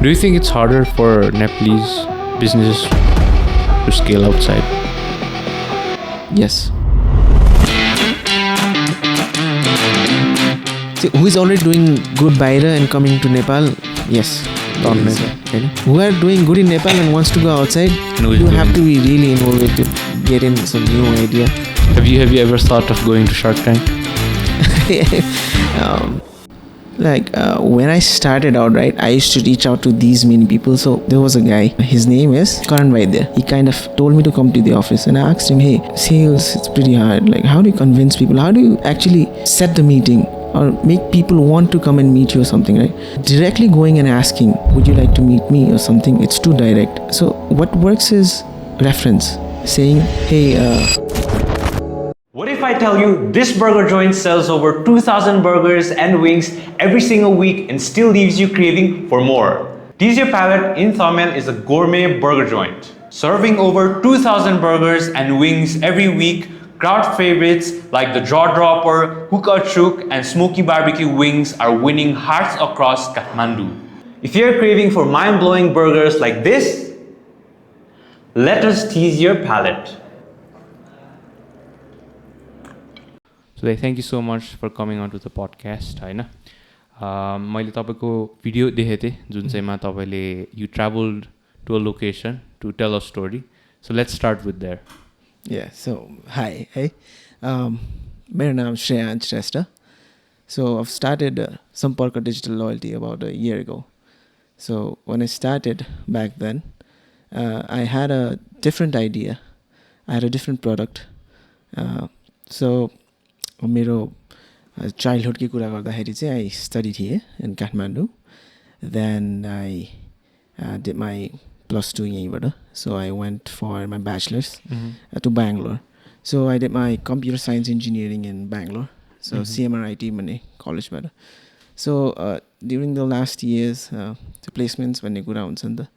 Do you think it's harder for Nepalese businesses to scale outside? Yes. See, who is already doing good Baira and coming to Nepal? Yes. Who are doing good in Nepal and wants to go outside? No, you have to be really involved to get in some new idea. Have you ever thought of going to Shark Tank? When I started out, right, I used to reach out to these many people. So there was a guy, his name is Karan Vaidya. He kind of told me to come to the office, and I asked him, hey, sales, it's pretty hard. Like, how do you convince people? How do you actually set the meeting or make people want to come and meet you or something, right? Directly going and asking, would you like to meet me or something? It's too direct. So what works is reference, saying, hey, what if I tell you this burger joint sells over 2,000 burgers and wings every single week and still leaves you craving for more? Tease Your Palate in Thumbnail is a gourmet burger joint. Serving over 2,000 burgers and wings every week, crowd favorites like the Jaw Dropper, Hookah Chook, and Smoky Barbecue wings are winning hearts across Kathmandu. If you're craving for mind-blowing burgers like this, let us tease your palate. So thank you so much for coming on to the podcast. हैन मैले तपाईको video देखेको थिएँ जुन चाहिँमा तपाईले you traveled to a location to tell a story. So let's start with there. Yeah, so hi, hey. My name is Sheeyanch Shrestha. So I've started Samparka Digital Loyalty about a year ago. So when I started back then, I had a different idea. I had a different product. So मेरो childhood कुरा गर्दाखेरि चाहिँ I studied here in Kathmandu. Then I did my +2 यहीँबाट. So I went for my bachelor's to Bangalore. So I did my computer science engineering in Bangalore. So CMRIT भन्ने कलेजबाट. So during the last years, the placements भन्ने कुरा हुन्छ नि त.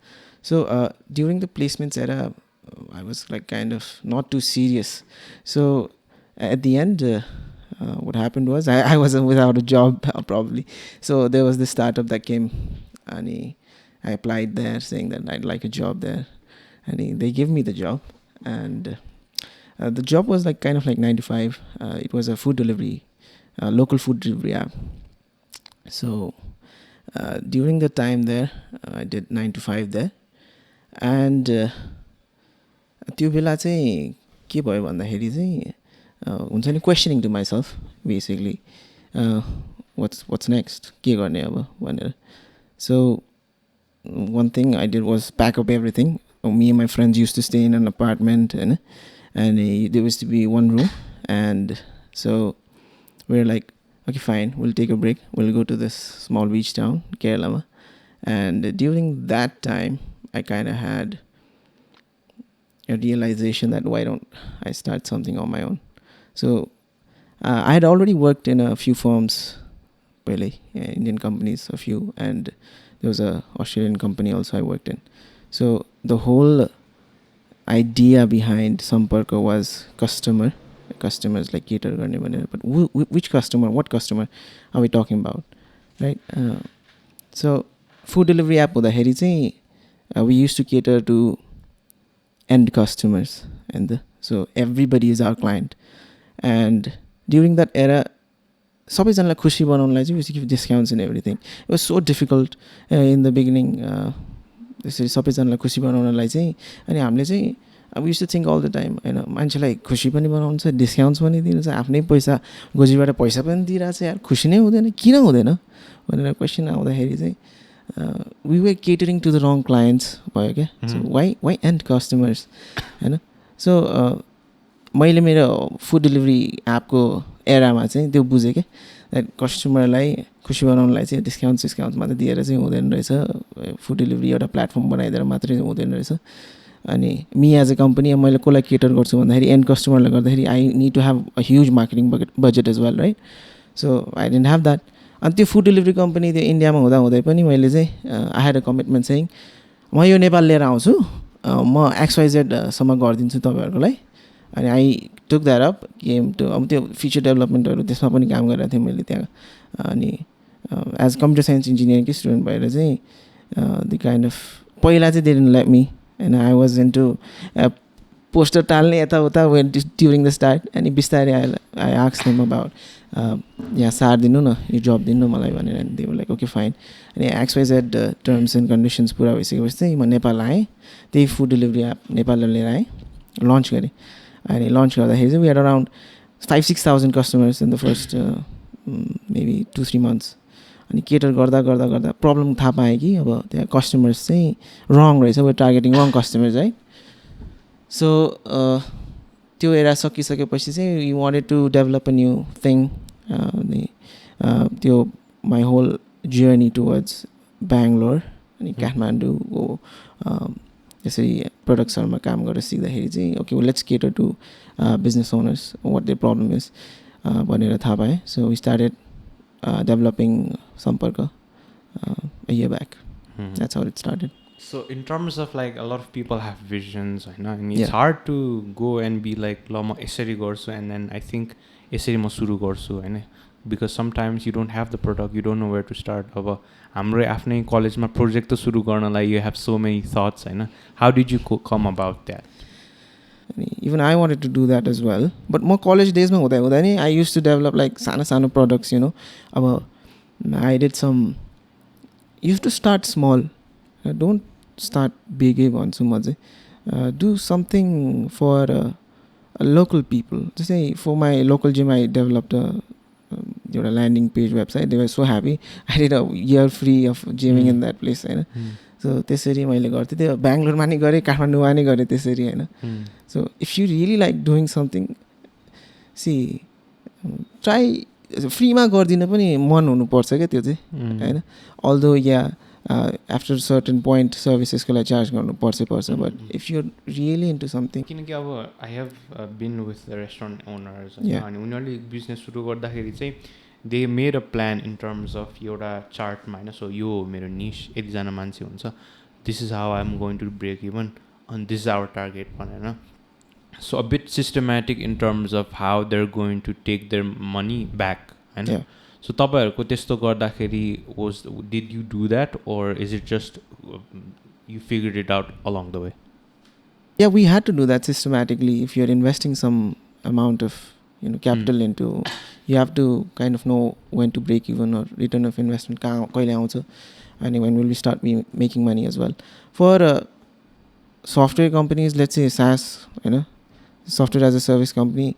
So during the placements era, I was like kind of not too serious. So at the end, what happened was I wasn't without a job probably. So there was this startup that came and I applied there saying that I'd like a job there. And they gave me the job. And the job was like kind of like 9 to 5. It was a food delivery, local food delivery app. So during the time there, I did 9 to 5 there. And त्यो बेला चाहिँ के भयो भन्दाखेरि चाहिँ हुन्छ नि questioning to myself basically, what's next, के गर्ने अब भनेर. So one thing I did was pack up everything. Me and my friends used to stay in an apartment, and there used to be one room, and so we were like, okay, fine, we'll take a break, we'll go to this small beach town, Kerala. And during that time I kind of had a realization that why don't I start something on my own. So I had already worked in a few firms, really, Indian companies, a few, and there was a Australian company also I worked in. So the whole idea behind Samparka was customers like cater गर्ने भनेर. But which customer, what customer are we talking about, right? So food delivery app हुँदाखेरि चाहिँ we used to cater to end customers, and so everybody is our client. And during that era, सबैजनालाई खुसी बनाउनलाई चाहिँ we used to give discounts and everything. It was so difficult in the beginning. त्यसरी सबैजनालाई खुसी बनाउनलाई चाहिँ अनि हामीले चाहिँ we used to think all the time, हैन, मान्छेलाई खुसी पनि बनाउनु छ, डिस्काउन्ट्स पनि दिनु छ, आफ्नै पैसा गोजीबाट पैसा पनि दिइरहेको छ, यार खुसी नै हुँदैन, किन हुँदैन भनेर क्वेसन आउँदाखेरि चाहिँ we were catering to the wrong clients भयो क्या. So why end customers, Hahn. So मैले मेरो फुड डेलिभरी एपको एरामा चाहिँ त्यो बुझेँ क्या, द्याट कस्टमरलाई खुसी बनाउनलाई चाहिँ डिस्काउन्ट मात्रै दिएर चाहिँ हुँदैन रहेछ, फुड डेलिभरी एउटा प्लेटफर्म बनाइदिएर मात्रै हुँदैन रहेछ. अनि मी एज अ कम्पनी मैले कसलाई केटर गर्छु भन्दाखेरि एन्ड कस्टमरले गर्दाखेरि I need to have a huge marketing budget as well, right. So I didn't have that. अनि त्यो फुड डेलिभरी कम्पनी त्यो इन्डियामा हुँदै पनि मैले चाहिँ आई ह्याड अ कमिटमेन्ट चाहिँ म यो नेपाल लिएर आउँछु, म XYZ सम्म गरिदिन्छु तपाईँहरूको लागि. अनि I took that up, game to अब त्यो फिचर डेभलपमेन्टहरू त्यसमा पनि काम गरिरहेको थिएँ मैले त्यहाँ. अनि एज कम्प्युटर साइन्स इन्जिनियरिङकै स्टुडेन्ट भएर चाहिँ the kind of पहिला चाहिँ they didn't let me and I was into poster टाल्ने यताउता when during the start अनि बिस्तारै I asked them about यहाँ सार दिनु न यो जब दिनु मलाई भनेर and they were like okay fine अनि XYZ terms and conditions पुरा भइसकेपछि चाहिँ म नेपाल आएँ त्यही फुड डेलिभरी एप नेपालमा लिएर आएँ लन्च गरेँ अनि लन्च गर्दाखेरि चाहिँ we had around 5,000-6,000 customers in the first maybe 2-3 months अनि केटर गर्दा गर्दा गर्दा प्रब्लम थाहा पाएँ कि अब त्यहाँ कस्टमर्स चाहिँ रङ रहेछ we're targeting wrong customers है सो त्यो एरा सकिसकेपछि चाहिँ we wanted to develop a new thing त्यो my whole journey towards Bangalore अनि काठमाडौँको यसरी प्रडक्ट्सहरूमा काम गरेर सिक्दाखेरि चाहिँ okay let's cater to business owners what their problem is भनेर थाहा पाएँ so we started developing Samparka a year back. That's how it started. So in terms of like a lot of people have visions, and it's hard to go and be like lama यसरी गर्छु and then I think यसरी म सुरु गर्छु हैन because sometimes you don't have the product, you don't know where to start. अब हाम्रो आफ्नै कलेजमा प्रोजेक्ट त सुरु गर्नलाई you have so many thoughts हैन how did you come about that? Even I wanted to do that as well but म college डेजमा हुँदा नि I used to develop like सानो products you know अब I did some used to start small don't start big भन्छु म चाहिँ do something for local people just say for my local gym I developed a landing page website they were so happy I did a year free of gymming in that place Hahn so त्यसरी मैले गर्थेँ त्यो बेंगलोरमा नि गरेँ काठमाडौँमा नि गरेँ त्यसरी हैन so if you really like doing something see try फ्रीमा गर्दिन पनि मन हुनुपर्छ क्या त्यो चाहिँ हैन although after a certain point servicesको लागि चार्ज गर्नुपर्छ but if you're really into something किनकि अब I have been with the restaurant owners अनि उनीहरूले बिजनेस सुरु गर्दाखेरि चाहिँ they made a plan in terms of एउटा चार्टमा हैन so यो मेरो niche एकजना मान्छे हुन्छ this is how I'm going to break even and this is our target भनेर so a bit systematic in terms of how they're going to take their money back Hahn so तपाईहरुको त्यस्तो गर्दाखेरि did you do that or is it just you figured it out along the way? Yeah, we had to do that systematically. If you're investing some amount of capital into, you have to kind of know when to break even or return of investment kaile aउँछ and when will we start making money as well. For software companies, let's say SaaS, software as a service company,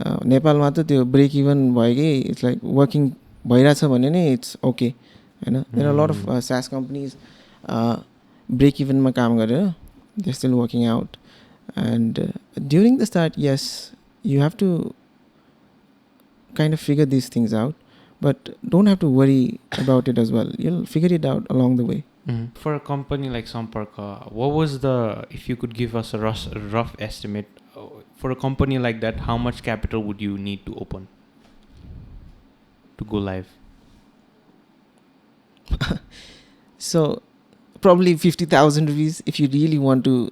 नेपालमा त त्यो break even भयो कि it's like working भइराछ भने नि it's okay Hahn there are a lot of SaaS companies break even मा काम गरेर they're still working out and during the start yes you have to kind of figure these things out but don't have to worry about it as well you'll figure it out along the way. For a company like Samparka, what was if you could give us a rough estimate for a company like that, how much capital would you need to open to go live? So probably 50,000 rupees if you really want to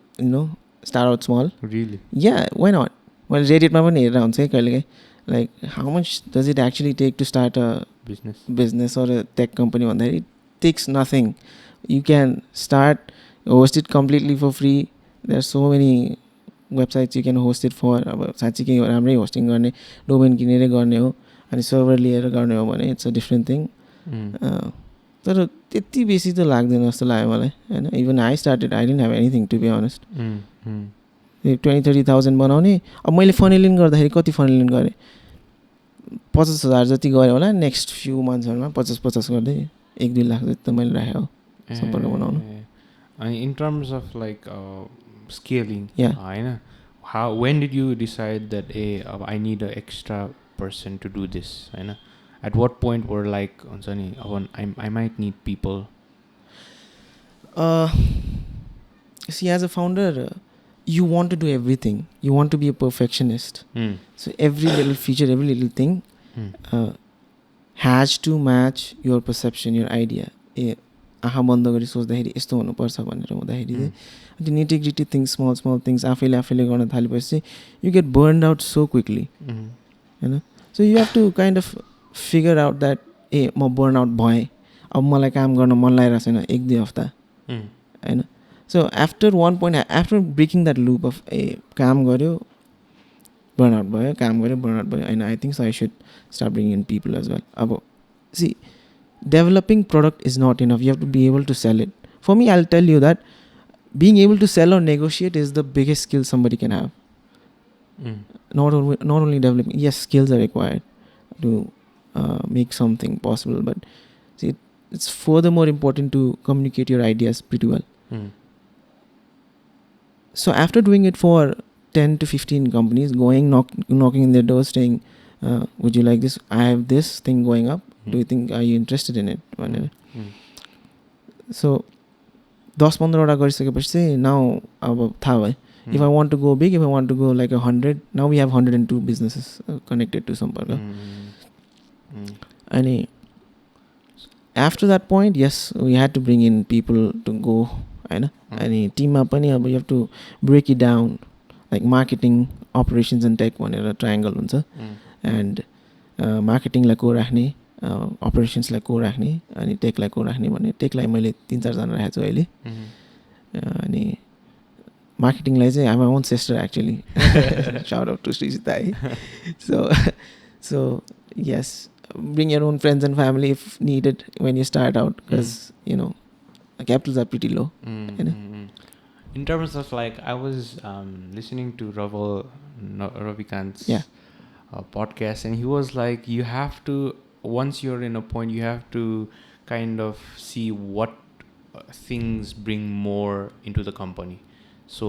start out small. Really? Yeah, why not? Well, Reddit ma pani herera huncha kaile like how much does it actually take to start a business or a tech company भन्दा it takes nothing. You can start host it completely for free. There are so many websites you can host it for. अब साच्चै राम्रै hosting गर्ने domain किनेर गर्ने हो अनि server लिएर गर्ने हो भने it's a different thing. तर त्यति बेसी त लाग्दैन जस्तो लाग्यो मलाई हैन even I started I didn't have anything to be honest. 20,000-30,000 बनाउने अब मैले फनेलिङ गर्दाखेरि कति फनेलिङ गरेँ 50,000 जति गरेँ होला नेक्स्ट फ्यु मन्थ्सहरुमा 50 गर्दै 1-2 लाख जति त मैले राखेँ हो सम्पर्क बनाउन. अनि in terms of like scaling Hahn when did you decide that I need an extra person to do this Hahn at what point were like हुन्छ नि अब I might need people? See, as a founder you want to do everything. You want to be a perfectionist. So every little feature, every little thing has to match your perception, your idea. आँखा बन्द गरी सोच्दाखेरि यस्तो हुनुपर्छ भनेर हुँदाखेरि चाहिँ the nitty-gritty things, small things आफैले गर्न थालेपछि you get burned out so quickly. So you have to kind of figure out that म burn out भएँ अब मलाई काम गर्न मन लागिरहेको छैन 1-2 हप्ता होइन. So after one point, after breaking that loop of काम गर्यो burnout भयो, काम गर्यो burnout भयो, and I think so I should start bringing in people as well. अब see, developing product is not enough. You have to be able to sell it. For me, I'll tell you that being able to sell or negotiate is the biggest skill somebody can have. Not only developing. Yes, skills are required to make something possible, but see, it's furthermore important to communicate your ideas pretty well. So after doing it for 10 to 15 companies, going knocking in their doors, saying, would you like this? I have this thing going up. Do you think, are you interested in it? So 10-15 वटा गरिसकेपछि चाहिँ now अब थाहा भयो. If I want to go big, if I want to go like 100, now we have 102 businesses connected to Samparka. And after that point, yes, we had to bring in people to go. And team up, you have to break it down, like marketing, operations and tech भनेर triangle हुन्छ. And marketing लाई को राख्ने, operations लाई को राख्ने, अनि tech लाई को राख्ने भने tech लाई मैले 3-4 जना राखेको छु अहिले. अनि marketing लाई चाहिँ I'm my own sister actually. Shout out to Shrestha. So yes, bring your own friends and family if needed when you start out, because you know capitals are pretty low. In terms of like, I was listening to Ravikant's podcast, and he was like, you have to, once you're in a point, you have to kind of see what things bring more into the company. So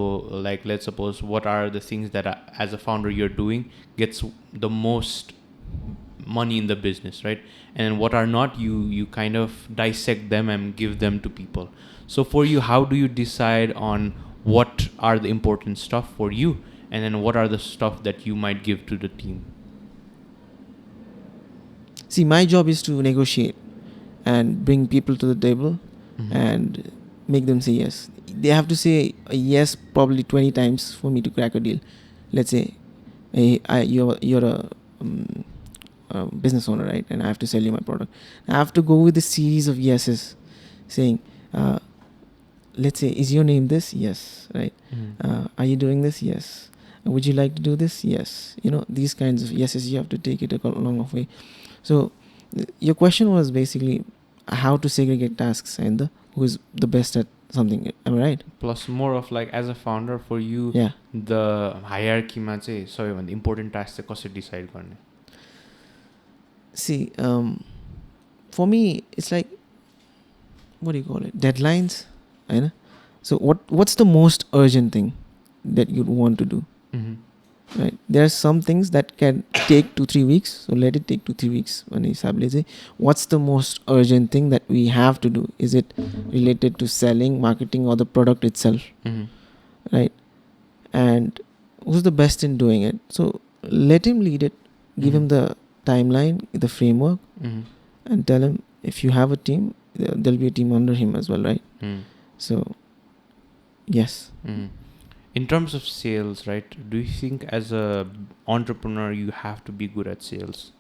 like, let's suppose, what are the things that as a founder you're doing gets the most money in the business, right? And what are not, you kind of dissect them and give them to people. So for you, how do you decide on what are the important stuff for you, and then what are the stuff that you might give to the team? See, my job is to negotiate and bring people to the table and make them say yes. They have to say yes probably 20 times for me to crack a deal. Let's say you're a business owner, right? And I have to sell you my product. I have to go with a series of yeses, saying, let's say, is your name this? Yes, right? Are you doing this? Yes. Would you like to do this? Yes. You know, these kinds of yeses, you have to take it a long way. So your question was basically how to segregate tasks and who is the best at something. Am I right? Plus more of like, as a founder, for you, the hierarchy ma चाहिँ सबैभन्दा important task चाहिँ कसरी decide गर्ने? See, for me, it's like, what do you call it? Deadlines. Right? So what's the most urgent thing that you'd want to do? Right? There are some things that can take 2-3 weeks. So let it take 2-3 weeks. What's the most urgent thing that we have to do? Is it related to selling, marketing, or the product itself? Right? And who's the best in doing it? So let him lead it. Give him the timeline, the framework, and tell him if you have a team, there'll be a team under him as well, right? So, yes. In terms of sales, right, do you think as a entrepreneur you have to be good at sales?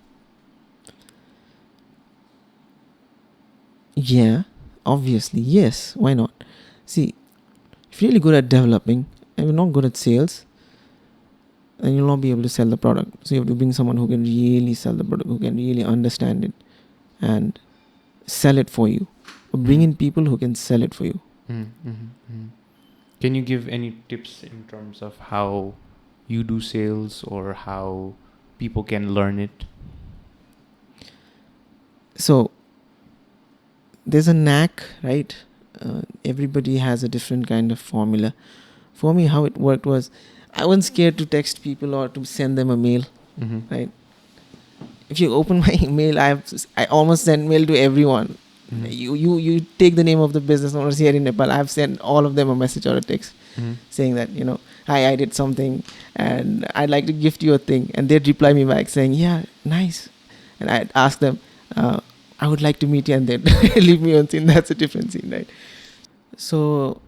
Yeah, obviously, yes. Why not? See, if you're really good at developing and you're not good at sales, then you'll not be able to sell the product. So you have to bring someone who can really sell the product, who can really understand it and sell it for you. Or bring in people who can sell it for you. Can you give any tips in terms of how you do sales or how people can learn it? So there's a knack, right? Everybody has a different kind of formula. For me, how it worked was, I wasn't scared to text people or to send them a mail, right? If you open my email, I almost send mail to everyone. You take the name of the business owners here in Nepal. I've sent all of them a message or a text saying that, you know, hi, I did something and I'd like to gift you a thing. And they'd reply me back saying, yeah, nice. And I'd ask them, I would like to meet you, and they'd leave me on scene. That's a different scene, right? So,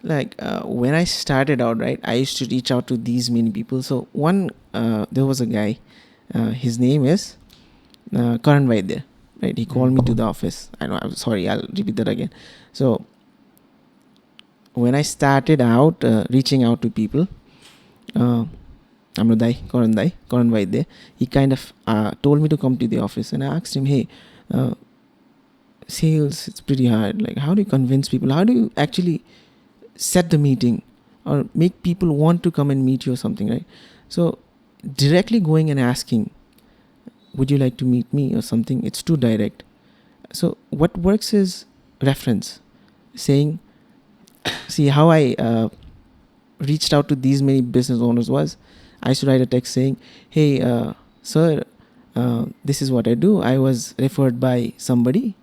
like, when I started out, right, I used to reach out to these many people. So there was a guy, his name is Karan Vaidya. Right, he called me to the office. I'm sorry, I'll repeat that again. So when I started out reaching out to people, Amro Dai, Karan Vaidya, he kind of told me to come to the office, and I asked him, hey, sales, it's pretty hard. Like, how do you convince people? How do you actually set the meeting or make people want to come and meet you or something, right? So directly going and asking, would you like to meet me or something? It's too direct. So what works is reference, saying, see how I reached out to these many business owners was, I used to write a text saying, hey, sir, this is what I do. I was referred by somebody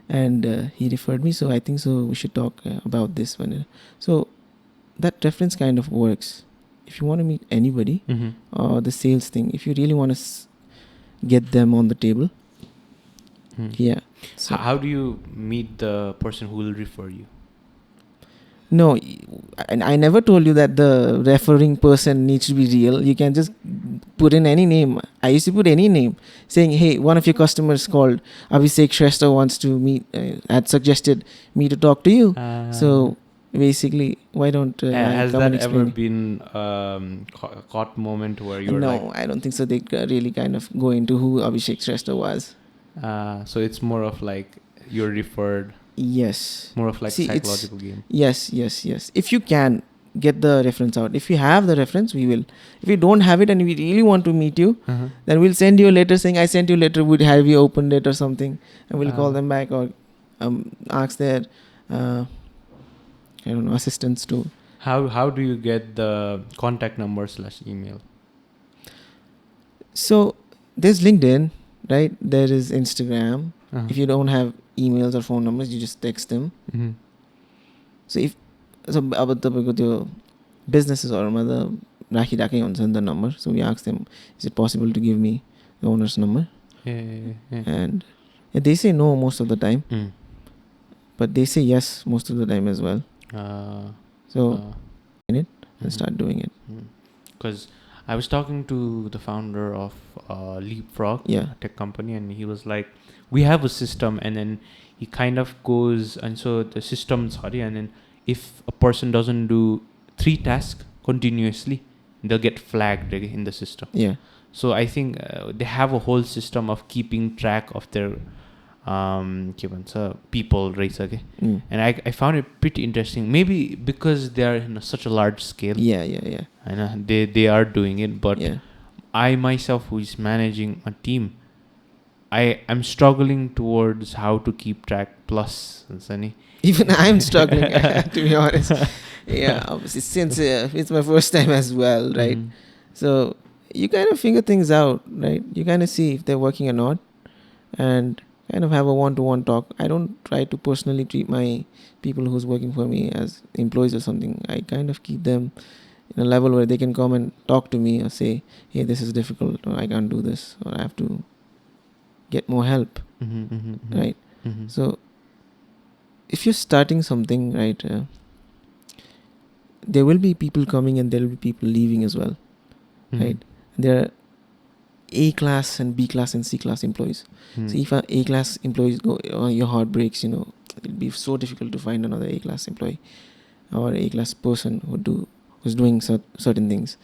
and he referred me. So I think so we should talk about this one. So that reference kind of works. If you want to meet anybody or the sales thing, if you really want to get them on the table. Yeah. So how do you meet the person who will refer you? No, I never told you that the referring person needs to be real. You can just put in any name. I used to put any name saying, hey, one of your customers called Sheeyanch Shrestha wants to meet, had suggested me to talk to you. So basically, why don't has come that and explain ever it? been caught moment where you're No, I don't think so. They really kind of go into who Sheeyanch Shrestha was. So it's more of like you're referred. Yes. More of like See, psychological game. Yes. If you can get the reference out. If you have the reference, we will. If you don't have it and we really want to meet you, then we'll send you a letter saying, I sent you a letter, would have you opened it or something. And we'll call them back or ask their, assistants to. How do you get the contact number /email? So there's LinkedIn, right? There is Instagram. If you don't have emails or phone numbers, you just text them. So if अब तपाईँको त्यो businesses the राखिराखेकै हुन्छ नि the number. So we ask them, is it possible to give me the owner's number? And they say no most of the time, but they say yes most of the time as well. So in it and start doing it. Because I was talking to the founder of Leapfrog, a tech company, and he was like, we have a system, and then he kind of goes, and so the system, and then if a person doesn't do 3 tasks continuously, they'll get flagged in the system. Yeah. So I think they have a whole system of keeping track of their people, right? And I found it pretty interesting. Maybe because they are in such a large scale. Yeah. I know they are doing it, but I myself, who is managing a team, I'm struggling towards how to keep track. Plus, Sunny. Even I'm struggling, to be honest. Yeah, obviously, since it's my first time as well, right? So you kind of figure things out, right? You kind of see if they're working or not, and kind of have a one-to-one talk. I don't try to personally treat my people who's working for me as employees or something. I kind of keep them in a level where they can come and talk to me or say, hey, this is difficult, or I can't do this, or I have to get more help, right? So if you're starting something, right, there will be people coming and there will be people leaving as well, right? There are A class and B class and C class employees. So if an A class employees go, your heart breaks, it'll be so difficult to find another A class employee or A class person who's doing certain things.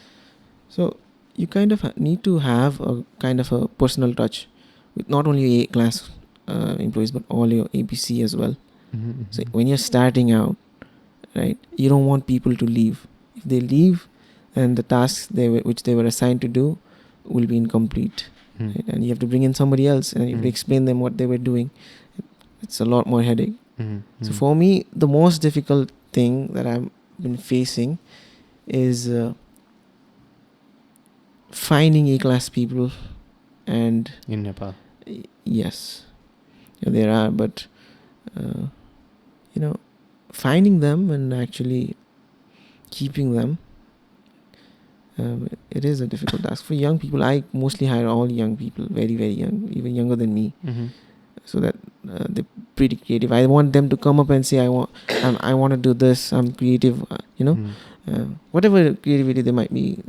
So you kind of need to have a kind of a personal touch with not only A class employees but all your ABC as well. So when you're starting out, right, you don't want people to leave. If they leave, then the tasks which they were assigned to do will be incomplete. Right? And you have to bring in somebody else and you have to explain them what they were doing. It's a lot more headache. So for me, the most difficult thing that I've been facing is finding A-class people. And in Nepal. Yes, there are, but finding them and actually keeping them, it is a difficult task for young people. I mostly hire all young people, very very young, even younger than me, so that they're pretty creative. I want them to come up and say, I want to do this, I'm creative, whatever creativity they might be,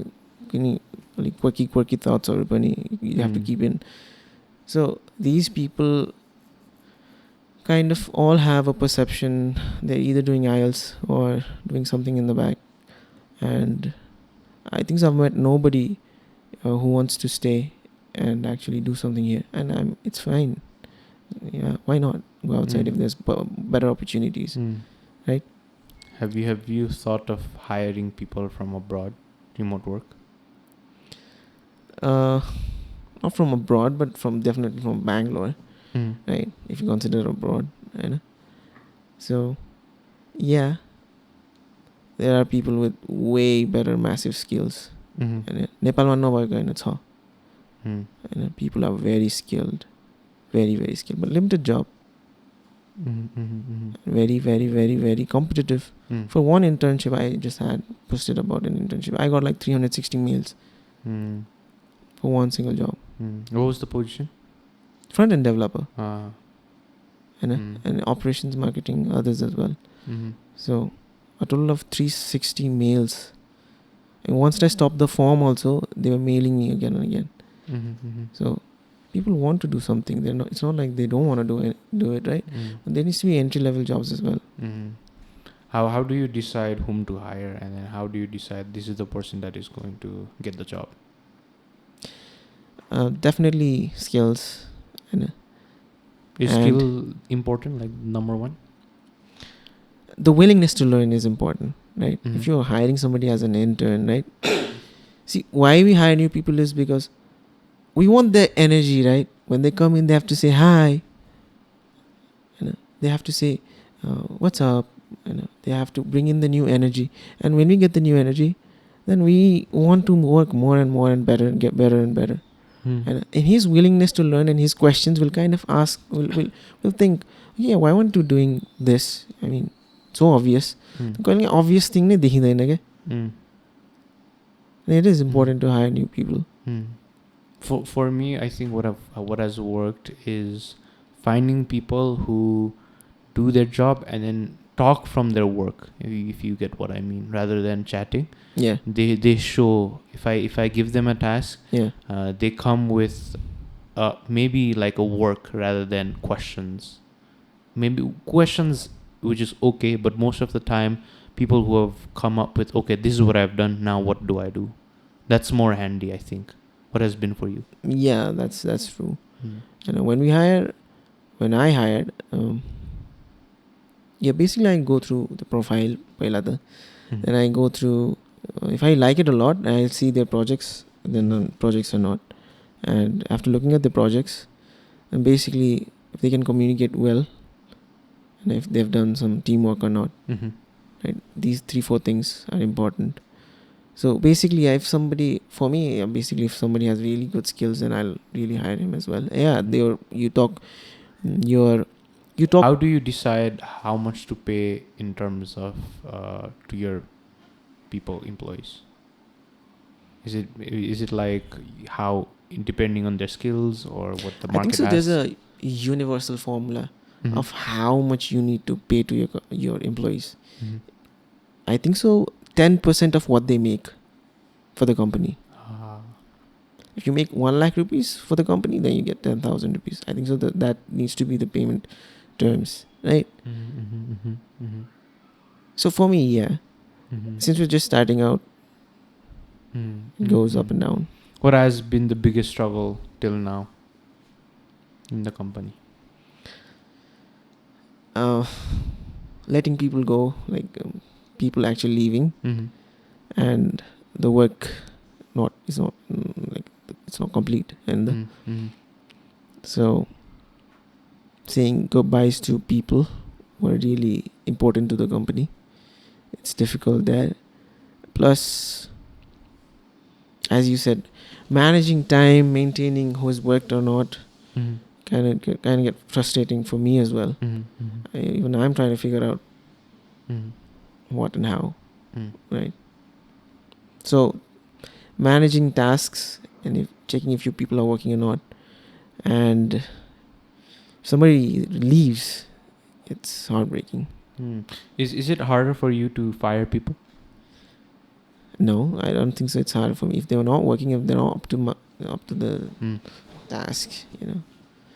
like quirky thoughts or you have to keep in. So these people kind of all have a perception they're either doing IELTS or doing something in the back, and I think so I've met nobody who wants to stay and actually do something here, and it's fine. Yeah, why not go outside if there's better opportunities, right? Have you thought of hiring people from abroad, remote work? Not from abroad, but definitely from Bangalore, right? If you consider abroad, right? So, yeah, there are people with way better, massive skills. Nepal ma nabheko haina cha. People are very skilled, very very skilled, but limited job. Very very very very competitive. For one internship I just had posted about an internship, I got like 360 mails for one single job. What was the position? Front end developer. And operations, marketing, others as well. So a total of 360 mails, and once I stopped the form also, they were mailing me again and again. So people want to do something. It's not like they don't want to do it, right? But there needs to be entry level jobs as well. How do you decide whom to hire, and then how do you decide this is the person that is going to get the job? Definitely skills. Is skill important, like number one? The willingness to learn is important, right? If you're hiring somebody as an intern, right? See, why we hire new people is because we want their energy, right? When they come in, they have to say hi. They have to say, what's up? They have to bring in the new energy. And when we get the new energy, then we want to work more and more and better and get better and better. And his willingness to learn and his questions will kind of ask, will think, yeah, why aren't you doing this? I mean, so obvious. The obvious thing nahi dekhidaina ke. It is important to hire new people. For me, I think what has worked is finding people who do their job and then talk from their work, if you get what I mean, rather than chatting. Yeah. They show, if I give them a task, they come with maybe like a work rather than questions. Maybe questions, which is okay, but most of the time people who have come up with, okay, this is what I've done, now what do I do? That's more handy, I think. What has been for you? Yeah, that's true. When I hired, basically I go through the profile then I go through, if I like it a lot, I'll see their projects, then projects or not. And after looking at the projects, and basically if they can communicate well, and if they've done some teamwork or not, right? These 3-4 things are important. So basically, if somebody has really good skills, then I'll really hire him as well. Yeah, you talk. How do you decide how much to pay in terms of to your employees? Is it like how, depending on their skills or what the market has? I think so. There's a universal formula of how much you need to pay to your employees. I think so. 10% of what they make for the company. If you make 1 lakh rupees for the company, then you get 10,000 rupees. I think so. That needs to be the payment terms, right? So for me, yeah. Since we're just starting out, it goes up and down. What has been the biggest struggle till now in the company? Letting people go, like people actually leaving, and the work it's not complete, and so saying goodbyes to people who are really important to the company, it's difficult there. Plus, as you said, managing time, maintaining who's worked or not, kind of get frustrating for me as well. Even I'm trying to figure out what and how, right? So managing tasks and checking if your people are working or not, and if somebody leaves, it's heartbreaking. Is it harder for you to fire people? No, I don't think so. It's harder for me if they're not working, if they're not up to the task,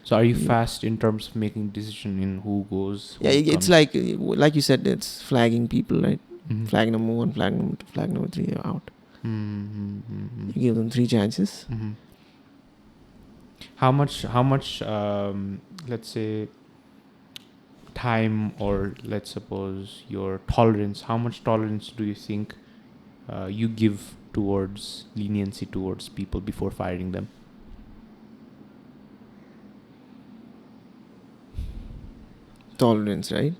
So are you fast in terms of making decision in who goes? Yeah, it's like you said, it's flagging people, right? Mm-hmm. Flag number 1, flag number 2, flag number 3, you're out. Mm-hmm. You give them 3 chances. Mm-hmm. How much let's say time, or let's suppose your tolerance, how much tolerance do you think you give towards leniency towards people before firing them? Tolerance, right?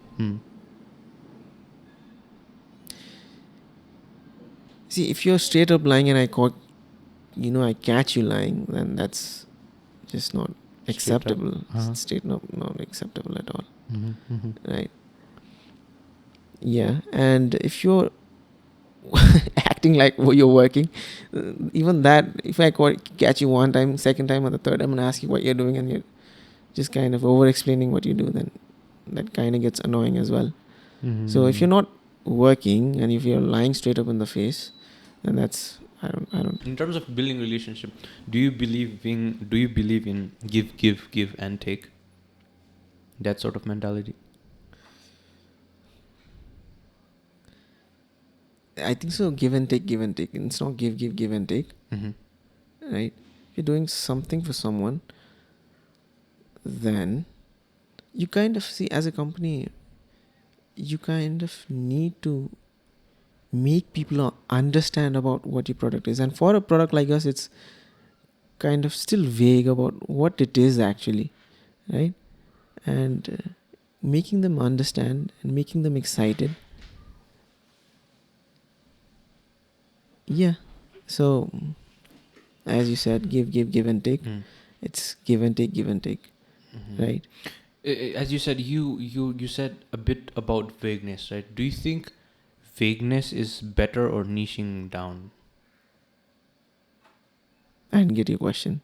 See, if you're straight up lying and I catch you lying, then that's just not acceptable. Straight up not acceptable at all. Right? Yeah, and if you're acting like you're working, even that, if I catch you one time, second time or the third, I'm gonna ask you what you're doing, and you're just kind of over explaining what you do, then that kind of gets annoying as well. So if you're not working and if you're lying straight up in the face, then that's I don't. In terms of building relationship, do you believe in give and take? That sort of mentality. I think so. Give and take. It's not give and take. Right? If you're doing something for someone, then you kind of see, as a company, you kind of need to make people understand about what your product is. And for a product like us, it's kind of still vague about what it is actually, right? And making them understand and making them excited. Yeah. So, as you said, give and take. It's give and take, right? As you said, you said a bit about vagueness, right? Do you think vagueness is better or niching down? I didn't get your question.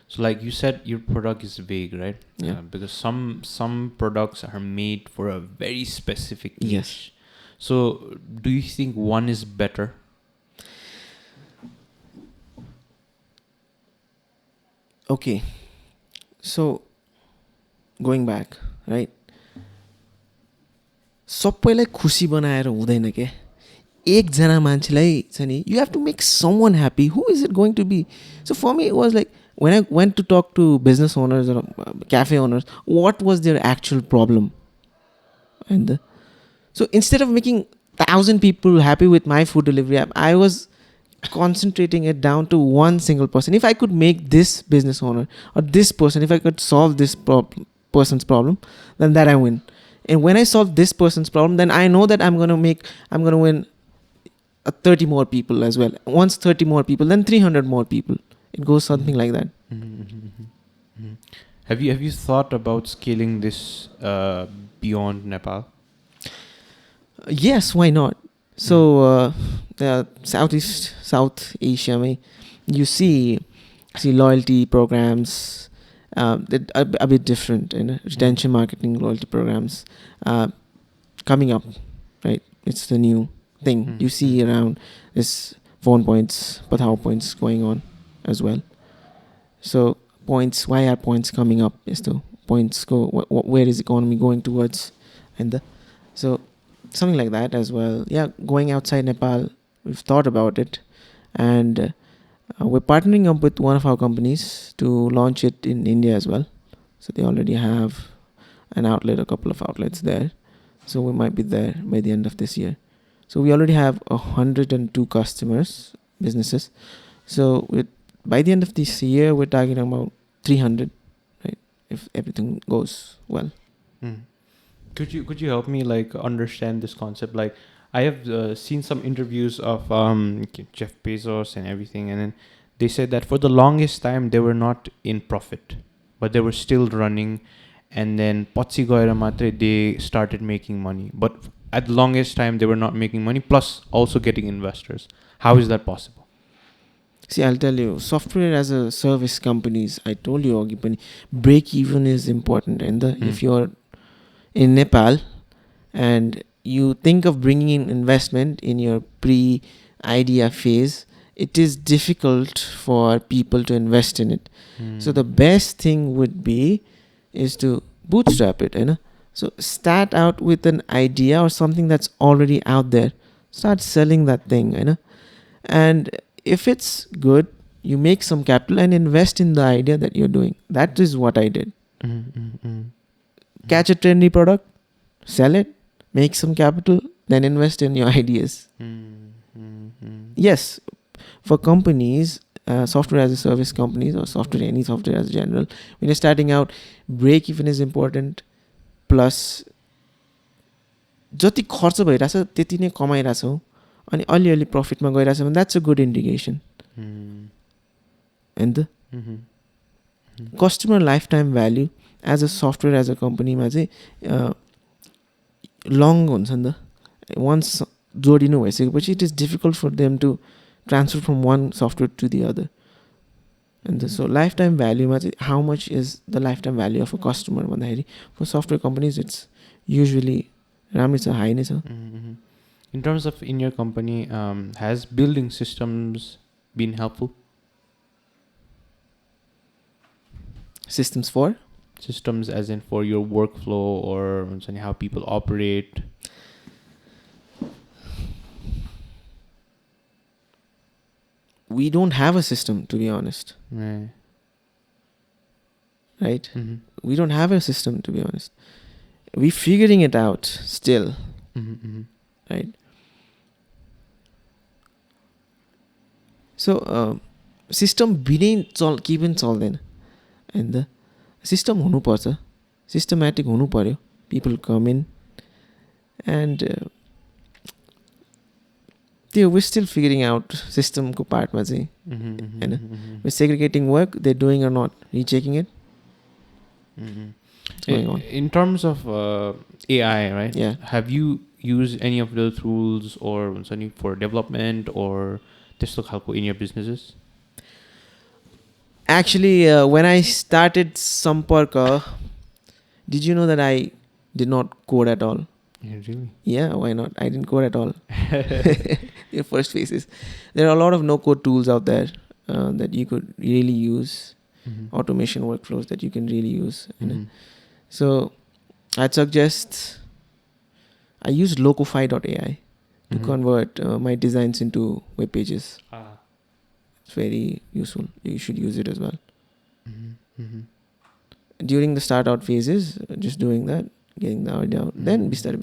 So like you said, your product is vague, right? Yeah. Because some products are made for a very specific niche. Yes. So do you think one is better? Okay. So, going back, right? सबैलाई खुसी बनाएर हुँदैन के एकजना मान्छेलाई छ नि you have to make someone happy. Who is it going to be? So for me it was like when I went to talk to business owners or cafe owners, what was their actual problem? And so instead of making 1,000 people happy with my food delivery app, I was concentrating it down to one single person. If I could make this business owner or this person, if I could solve this person's problem, then that I win. And when I solve this person's problem, then I know that I'm going to win 30 more people as well. Once 30 more people, then 300 more people. It goes something like that. Have you thought about scaling this beyond Nepal? Yes, why not? So South Asia, you see loyalty programs, that are a bit different, retention marketing, loyalty programs coming up, right? It's the new thing. You see around this phone points, Pathao points going on as well. So points, why are points coming up? Is the points go? Where is economy going towards? So something like that as well. Yeah, going outside Nepal, we've thought about it, and we're partnering up with one of our companies to launch it in India as well. So they already have an outlet, a couple of outlets there. So we might be there by the end of this year. So we already have 102 businesses. So by the end of this year, we're targeting about 300, right? If everything goes well. Could you help me like understand this concept? Like I have seen some interviews of Jeff Bezos and everything, and then they said that for the longest time they were not in profit, but they were still running, and then Patsi Goira Matre they started making money. But at the longest time they were not making money, plus also getting investors. How is that possible? See, I'll tell you, software as a service companies, I told you, break even is important. And if you're in Nepal and you think of bringing in investment in your pre-idea phase, it is difficult for people to invest in it. So the best thing would be is to bootstrap it, you know. So start out with an idea or something that's already out there. Start selling that thing, you know. And if it's good, you make some capital and invest in the idea that you're doing. That is what I did. Catch a trendy product, sell it, make some capital, then invest in your ideas. Yes, for companies, software as a service companies or any software as general, when you're starting out, break even is important. Plus, जति खर्च भइरहेछ त्यति नै कमाइरहेछौँ अनि अलिअलि प्रफिटमा गइरहेछ भने that's a good indication. And customer life time value as a software as a कम्पनीमा चाहिँ लङ हुन्छ नि त. वन्स जोडिनु भइसकेपछि it is difficult for them to transfer from one software to the other. And so life time भ्याल्युमा चाहिँ how much is the life time value of a customer भन्दाखेरि for software companies it's usually राम्रै छ, high नै छ. In terms of in your company, has building systems been helpful? Systems for? Systems as in for your workflow or how people operate. We don't have a system, to be honest. Right? We don't have a system, to be honest. We're figuring it out still. Right? So, system बिनै केही पनि चल्दैन. And the system हुनु पर्छ, systematic हुनु पर्यो. People come in and we're still figuring out system को part मा चाहिँ हैन. We're segregating work they're doing or not, rechecking it. Going on. In terms of AI, right? Yeah. Have you used any of the tools or for development or त्यस्तो खालको in your businesses? Actually, when I started Samparka, did you know that I did not code at all? Yeah, really? Yeah, why not? I didn't code at all. In first phases. There are a lot of no-code tools out there that you could really use. Automation workflows that you can really use. You know? So, I'd suggest I use locofy.ai to convert my designs into web pages. It's very useful. You should use it as well. During the start out phases, just doing that, getting the idea out. Then bistari.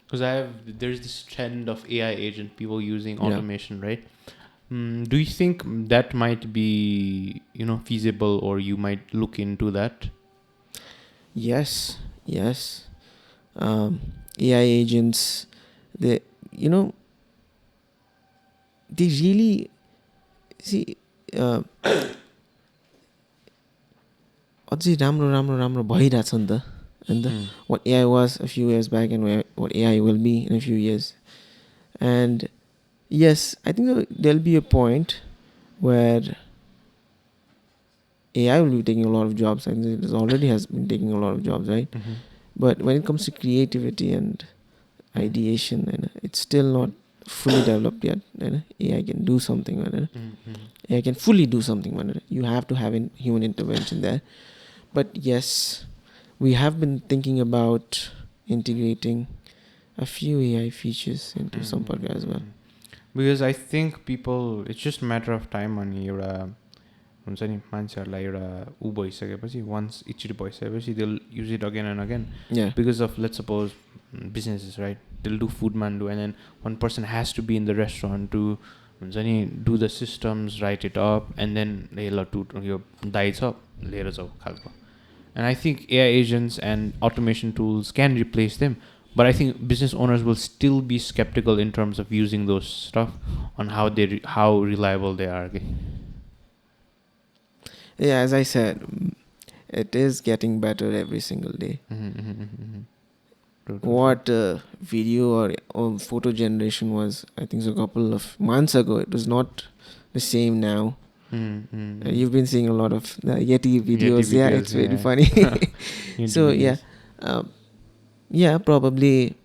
Because there's this trend of AI agent people using automation, right? Do you think that might be, feasible, or you might look into that? Yes. AI agents, they really see अझै राम्रो भइरहेछ नि त. And what AI was a few years back and what AI will be in a few years. And yes, I think there'll be a point where AI will be taking a lot of jobs. I think it already has been taking a lot of jobs, right? But when it comes to creativity and ideation, it's still not fully developed yet. AI can do something. AI can fully do something. You have to have human intervention there. But yes, we have been thinking about integrating a few AI features into Samparka as well. Because I think people, it's just a matter of time. अनि एउटा हुन्छ नि मान्छेहरूलाई एउटा भइसकेपछि once एकचोटि भइसकेपछि they'll use it again and again. Yeah. Because of, let's suppose, businesses, right? They'll do food mandu and then one person has to be in the restaurant to हुन्छ नि do the systems, write it up, and then ल यो दाइ छ लिएर जाऊ खालको. And I think AI agents and automation tools can replace them. But I think business owners will still be skeptical in terms of using those stuff on how reliable they are. Okay? Yeah, as I said, it is getting better every single day. What video or photo generation was, I think, a couple of months ago. It was not the same now. You've been seeing a lot of the Yeti videos. Yeah, it's very funny. So yeah, probably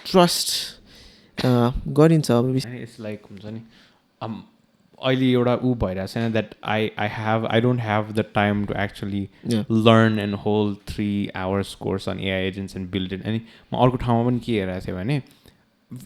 trust got into. And it's like अहिले एउटा ऊ भइरहेको छैन that I don't have the time to actually Yeah. Learn and whole 3 hours course on AI agents and build it. अनि म अर्को ठाउँमा पनि के हेरेको थिएँ भने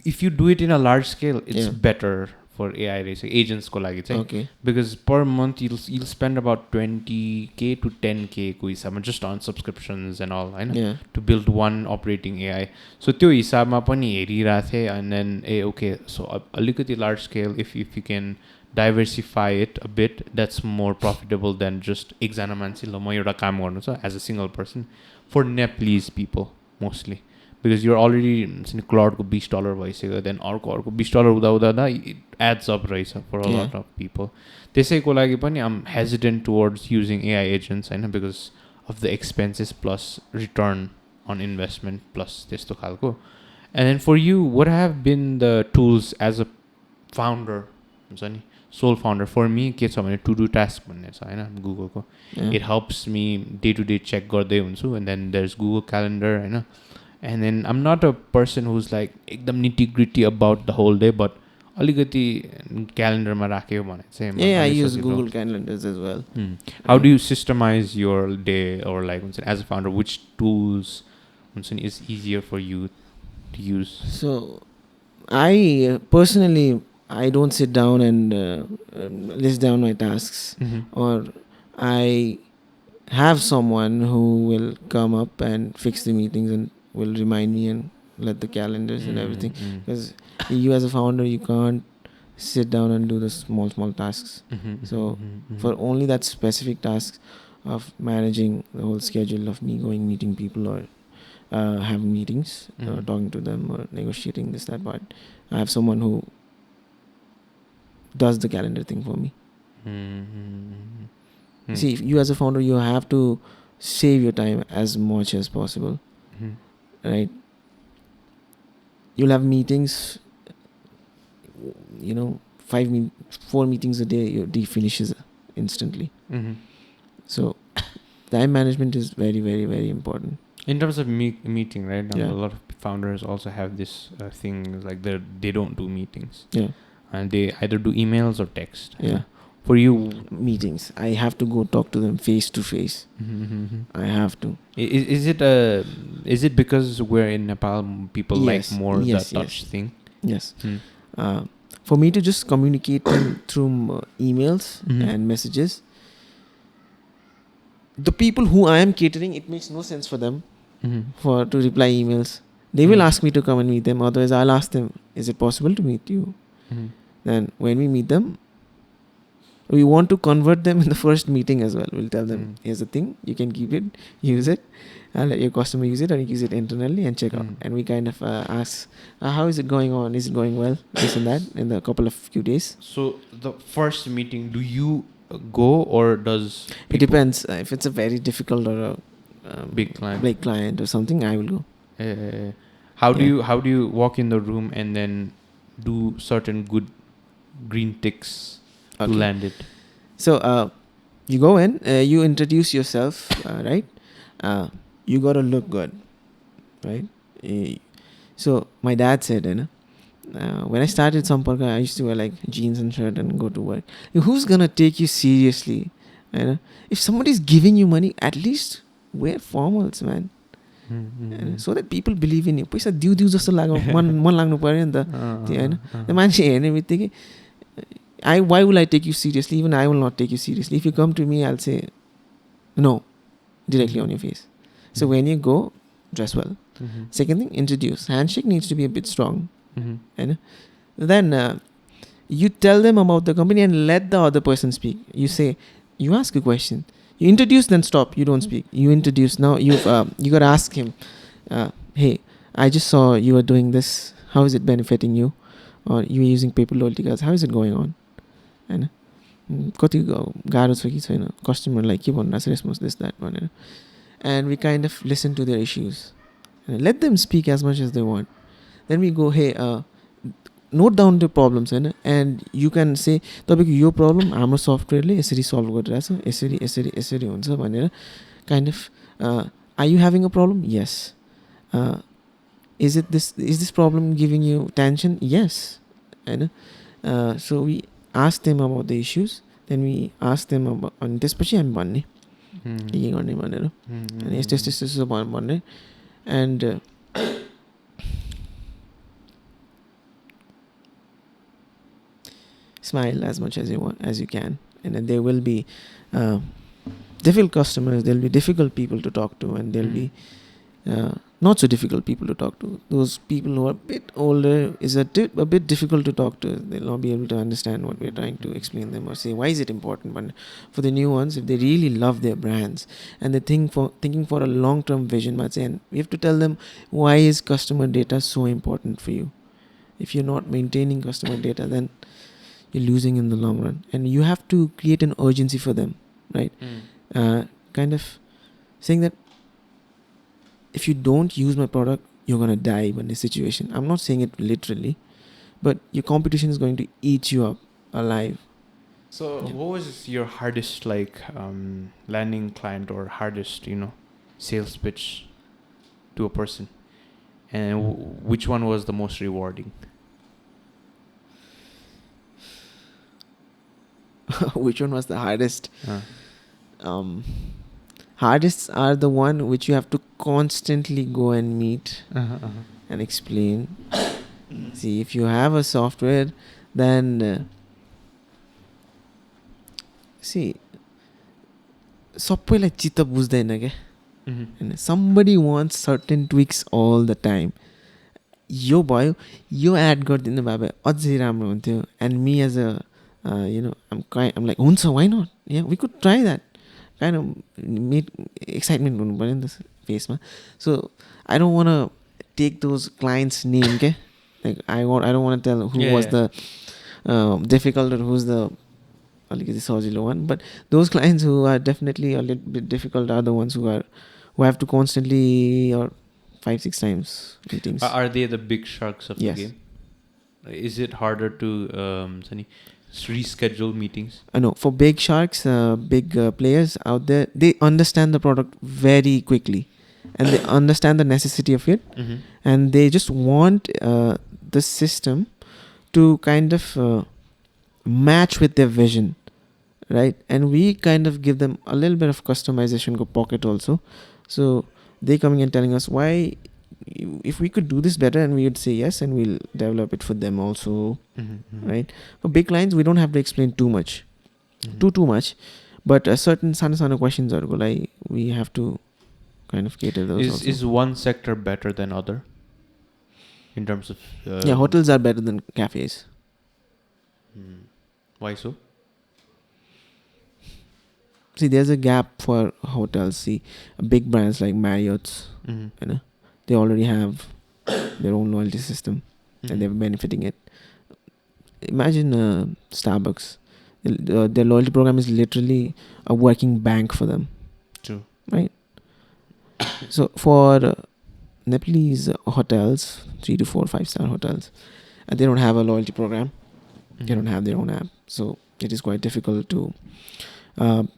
if you do it in a large scale it's Yeah. Better for AI रहेछ एजेन्ट्सको लागि चाहिँ. Okay. Because per month you'll spend about 20K to 10K को हिसाबमा जस्ट अन सब्सक्रिप्सन्स एन्ड अल होइन Yeah. To build one operating AI. So त्यो हिसाबमा पनि हेरिरहेको थिएँ एन्ड देन ओके सो अलिकति large scale if you can diversify it a bit that's more profitable than just एकजना मान्छे ल म एउटा काम गर्नु छ as a single person for Nepalese people mostly because you're already क्लाउडको $20 भइसक्यो देन अर्को $20 हुँदा इट एड्स अप रहेछ फर अ लट अफ पिपल. त्यसैको लागि पनि I'm hesitant towards using AI agents होइन because of the expenses plus return on investment plus त्यस्तो खालको. And then for you what have been the tools as a founder हुन्छ नि soul founder फर मी के छ भने टु डु टास्क भन्ने छ होइन गुगलको. It helps me day to day check गर्दै हुन्छु and then there is Google calendar होइन. And then I'm not a person who's like एकदम nitty gritty about the whole day but अलिकति क्यालेन्डरमा राख्यो भने चाहिँ Yeah, I use Google calendars as well. How do you systematize your day or like हुन्छ as a founder which tools हुन्छ नि is easier for you to use. So, I personally, I don't sit down and list down my tasks, or I have someone who will come up and fix the meetings and will remind me and let the calendars and everything. Because you as a founder, you can't sit down and do the small tasks. So for only that specific tasks of managing the whole schedule of me going meeting people or having meetings, talking to them or negotiating this, that part, I have someone who does the calendar thing for me. See, if you as a founder, you have to save your time as much as possible, right? You'll have meetings, 4 meetings a day, your day finishes instantly. So time management is very, very, very important. In terms of meeting, right? Yeah. A lot of founders also have this thing like they don't do meetings. Yeah. And they either do emails or text. Yeah. For you, Meetings, I have to go talk to them face to face. I have to. Is it because we're in Nepal, people like more the touch thing? Yes. For me to just communicate them through emails and messages, the people who I am catering, it makes no sense for them to reply emails. They will ask me to come and meet them. Otherwise, I'll ask them, is it possible to meet you? Then when we meet them, we want to convert them in the first meeting as well. We'll tell them, here's the thing, you can keep it, use it, and let your customer use it, or you use it internally and check out. And we kind of ask, how is it going on? Is it going well? This and that in a couple of few days. So the first meeting, do you go or does It depends. If it's a very difficult or a big client or something, I will go. How do you walk in the room and then do certain good green ticks to land it? So you go in, you introduce yourself, right? You gotta look good, right? So my dad said, when I started Samparka, I used to wear like jeans and shirt and go to work. Who's gonna take you seriously? If somebody's giving you money, at least wear formals, man. So that people believe in you. पैसा दिउ जस्तो लाग्यो मन लाग्नु पर्यो नि त त्यो हैन. मान्छे हेर्ने बित्तिकै why will I take you seriously? Even I will not take you seriously. If you come to me, I'll say no directly on your face. So when you go, dress well. Second thing, introduce. Handshake needs to be a bit strong. And then you tell them about the company and let the other person speak. You say, you ask a question. You introduce, then stop. You don't speak. You introduce. Now you got to ask him, hey, I just saw you were doing this. How is it benefiting you? Or you are using paper loyalty cards. How is it going on? And कति गाह्रो छ कि छैन कस्टमरलाई के भनिरहेछ response this that भनेर. And we kind of listen to their issues. Let them speak as much as they want. Then we go, hey, note down the problems, and you can say, तपाईँको यो problem हाम्रो सफ्टवेयरले यसरी solve गरिरहेछ, यसरी यसरी यसरी हुन्छ भनेर. Kind of, are you having a problem? Yes. Is this problem giving you tension? Yes. So we ask them about the issues. Then we ask them about, अनि त्यसपछि हामी भन्ने के गर्ने भनेर, अनि यस्तो यस्तो यस्तो यस्तो भन्ने, and smile as much as you want, as you can. And then there will be difficult customers, there will be difficult people to talk to, and there will be not so difficult people to talk to. Those people who are a bit older is a bit difficult to talk to. They'll not be able to understand what we're trying to explain them or say why is it important. But for the new ones, if they really love their brands and they thinking for a long-term vision, and we have to tell them why is customer data so important for you. If you're not maintaining customer data, then you're losing in the long run, and you have to create an urgency for them, right? Kind of saying that if you don't use my product, you're gonna die in this situation. I'm not saying it literally, but your competition is going to eat you up alive. So what was your hardest landing client or hardest sales pitch to a person, and which one was the most rewarding? Which one was the hardest? Hardest are the one which you have to constantly go and meet and explain. See, if you have a software, then see, सबैलाई चित्त बुझ्दैन के, and somebody wants certain tweaks all the time. यो भयो, यो add गरिदिनु भए भए अझै राम्रो हुन्थ्यो. And me as a I'm like, huncha, why not? Yeah, we could try that. Kind of made excitement हुनु पर्यो नि त फेसमा. So I don't want to take those clients' name, okay? Like I don't want to tell who was the difficult or who's the अलिकति सजिलो one. But those clients who are definitely a little bit difficult are the ones who have to constantly or 5-6 times meetings. Are they the big sharks of the Yes. game? Is it harder to reschedule meetings? No, for big sharks, big players out there, they understand the product very quickly, and they understand the necessity of it, and they just want the system to kind of match with their vision, right? And we kind of give them a little bit of customization go pocket also. So they coming and telling us why, if we could do this better, and we would say yes, and we'll develop it for them also, right? For big clients, we don't have to explain too much, too much, but certain sana questions are like we have to kind of cater those. Is one sector better than other in terms of? Hotels are better than cafes. Why so? See, there's a gap for hotels. See, big brands like Marriott's, they already have their own loyalty system, and they're benefiting it. Imagine Starbucks. Their loyalty program is literally a working bank for them. True. Right? So for Nepalese hotels, 3 to 4, 5-star hotels, they don't have a loyalty program. They don't have their own app. So it is quite difficult to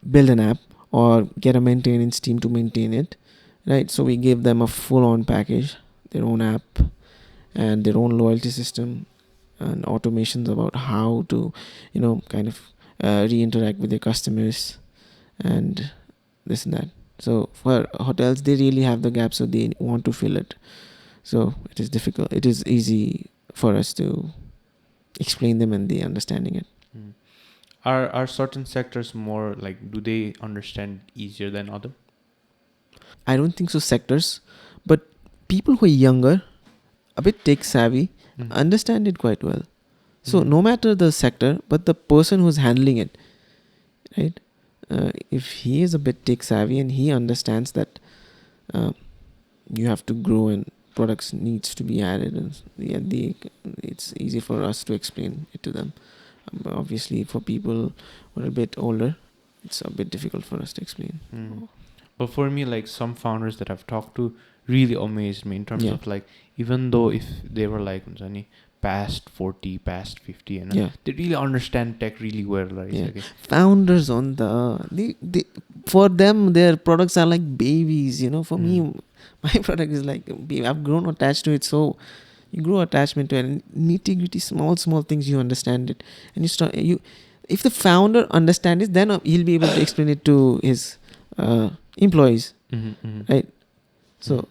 build an app or get a maintenance team to maintain it. Right, so we gave them a full-on package, their own app, and their own loyalty system, and automations about how to, kind of re-interact with their customers, and this and that. So for hotels, they really have the gap, so they want to fill it. So it is difficult. It is easy for us to explain them, and they understanding it. Are certain sectors more do they understand easier than other? I don't think so sectors, but people who are younger, a bit tech savvy, understand it quite well. So no matter the sector, but the person who's handling it, right? If he is a bit tech savvy and he understands that you have to grow and products needs to be added, and it's easy for us to explain it to them. Obviously, for people who are a bit older, it's a bit difficult for us to explain. But for me, some founders that I've talked to really amazed me in terms of even though if they were past 40, past 50, and they really understand tech really well, right? Founders on they for them, their products are like babies. For me, my product is like baby. I've grown attached to it, so You grow attachment to it, and nitty-gritty, small things, you understand it. And if the founder understands it, then he'll be able to explain it to his employees, right? So,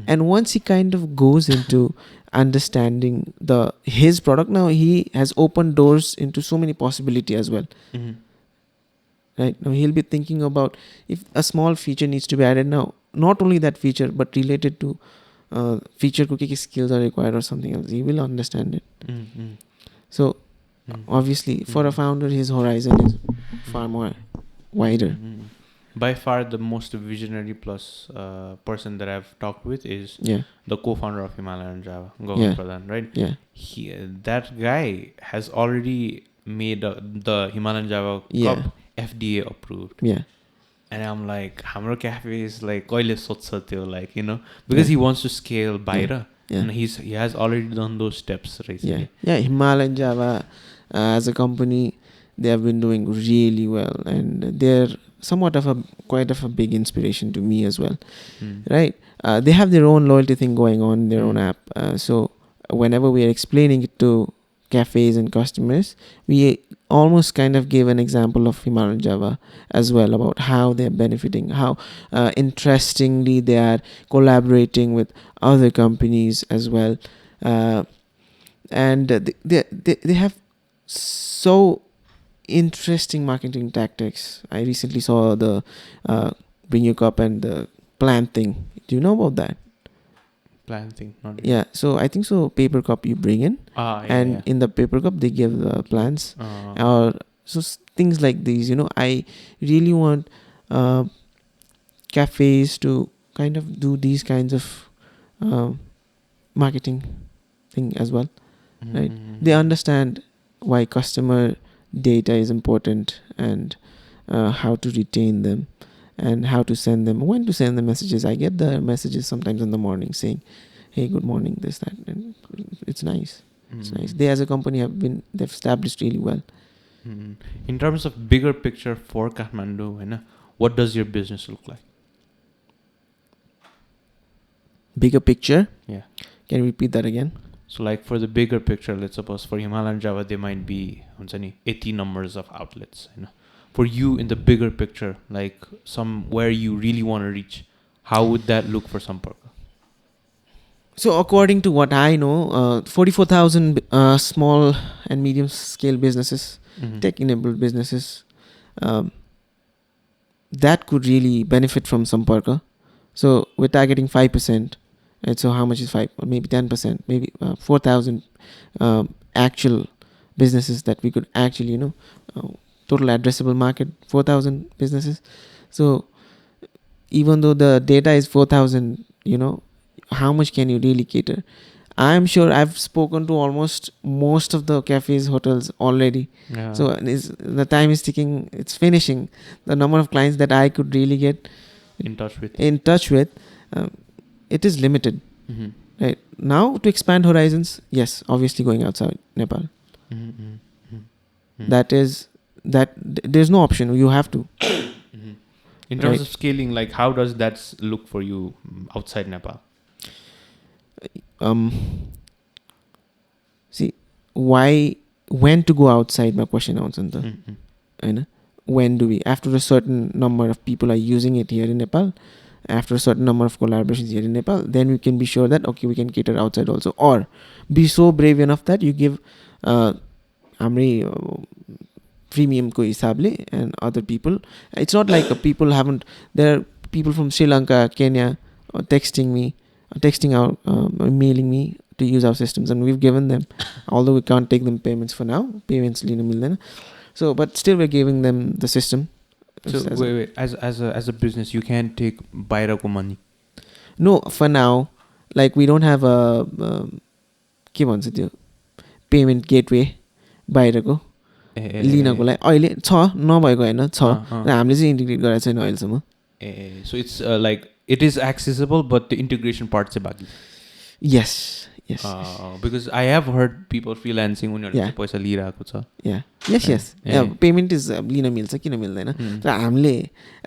and once he kind of goes into understanding his product, now he has opened doors into so many possibility as well. Right now he'll be thinking about if a small feature needs to be added now, not only that feature but related to feature cookie skills are required or something else, he will understand it. So obviously for a founder, his horizon is far more wider. By far the most visionary plus person that I've talked with is the co-founder of Himalayan Java, Govind Pradhan, right? That guy has already made the Himalayan Java cup FDA approved. And I'm like, hamro cafe is like kaile sotcha tyo, like, you know, because he wants to scale baira. And he has already done those steps recently. Himalayan Java as a company, they have been doing really well, and they're somewhat of quite a big inspiration to me as well. Right? They have their own loyalty thing going on, their own app. So whenever we are explaining it to cafes and customers, we almost kind of give an example of Himalayan Java as well, about how they're benefiting, how interestingly they are collaborating with other companies as well. And they have so interesting marketing tactics. I recently saw the Bring Your Cup and the plan thing. Do you know about that? Plan thing? Not really. Yeah, so I think so. Paper cup you bring in, and in the paper cup they give the plans, or so things like these. You know, I really want cafes to kind of do these kinds of marketing thing as well, right? They understand why customer data is important, and how to retain them, and how to send them, when to send the messages. I get the messages sometimes in the morning saying, hey, good morning, this, that, and it's nice. It's nice. They as a company they've established really well. In terms of bigger picture for Kathmandu, what does your business look like? Bigger picture? Yeah. Can you repeat that again? So like for the bigger picture, let's suppose for Himalayan Java, there might be 80 numbers of outlets. For you in the bigger picture, like somewhere you really want to reach, how would that look for Samparka? So according to what I know, 44,000 small and medium scale businesses, tech-enabled businesses, that could really benefit from Samparka. So we're targeting 5%. And so how much is 5? Or maybe 10%, maybe 4,000 actual businesses that we could actually, total addressable market, 4,000 businesses. So even though the data is 4,000, how much can you really cater? I'm sure I've spoken to almost most of the cafes, hotels already. Yeah. So the time is ticking, it's finishing. The number of clients that I could really get in touch with, it is limited. Right now, to expand horizons, yes, obviously going outside Nepal. There's no option. You have to. In terms of scaling, like how does that look for you outside Nepal? See, when to go outside? My question answer. When do we? After a certain number of people are using it here in Nepal, after a certain number of collaborations here in Nepal, then we can be sure that okay, we can cater outside also, or be so brave enough that you give premium ko hisable and other people. It's not like there are people from Sri Lanka, Kenya texting out, mailing me to use our systems, and we've given them, although we can't take them payments for now, so but still we're giving them the system. So wait, as a business, you can't take bairako money. No, for now, like we don't have a payment gateway बाहिरको लिनको लागि अहिले छ नभएको हैन छ र हामीले चाहिँ integrate गरेको छैन अहिलेसम्म. So it's like it is accessible but the integration part चाहिँ बाकी. Yes, Yes. Because I have heard people freelancing उनीहरूले चाहिँ पैसा लिइरहेको छ. Yeah. Yes. Payment is लिन मिल्छ किन मिल्दैन. तर हामीले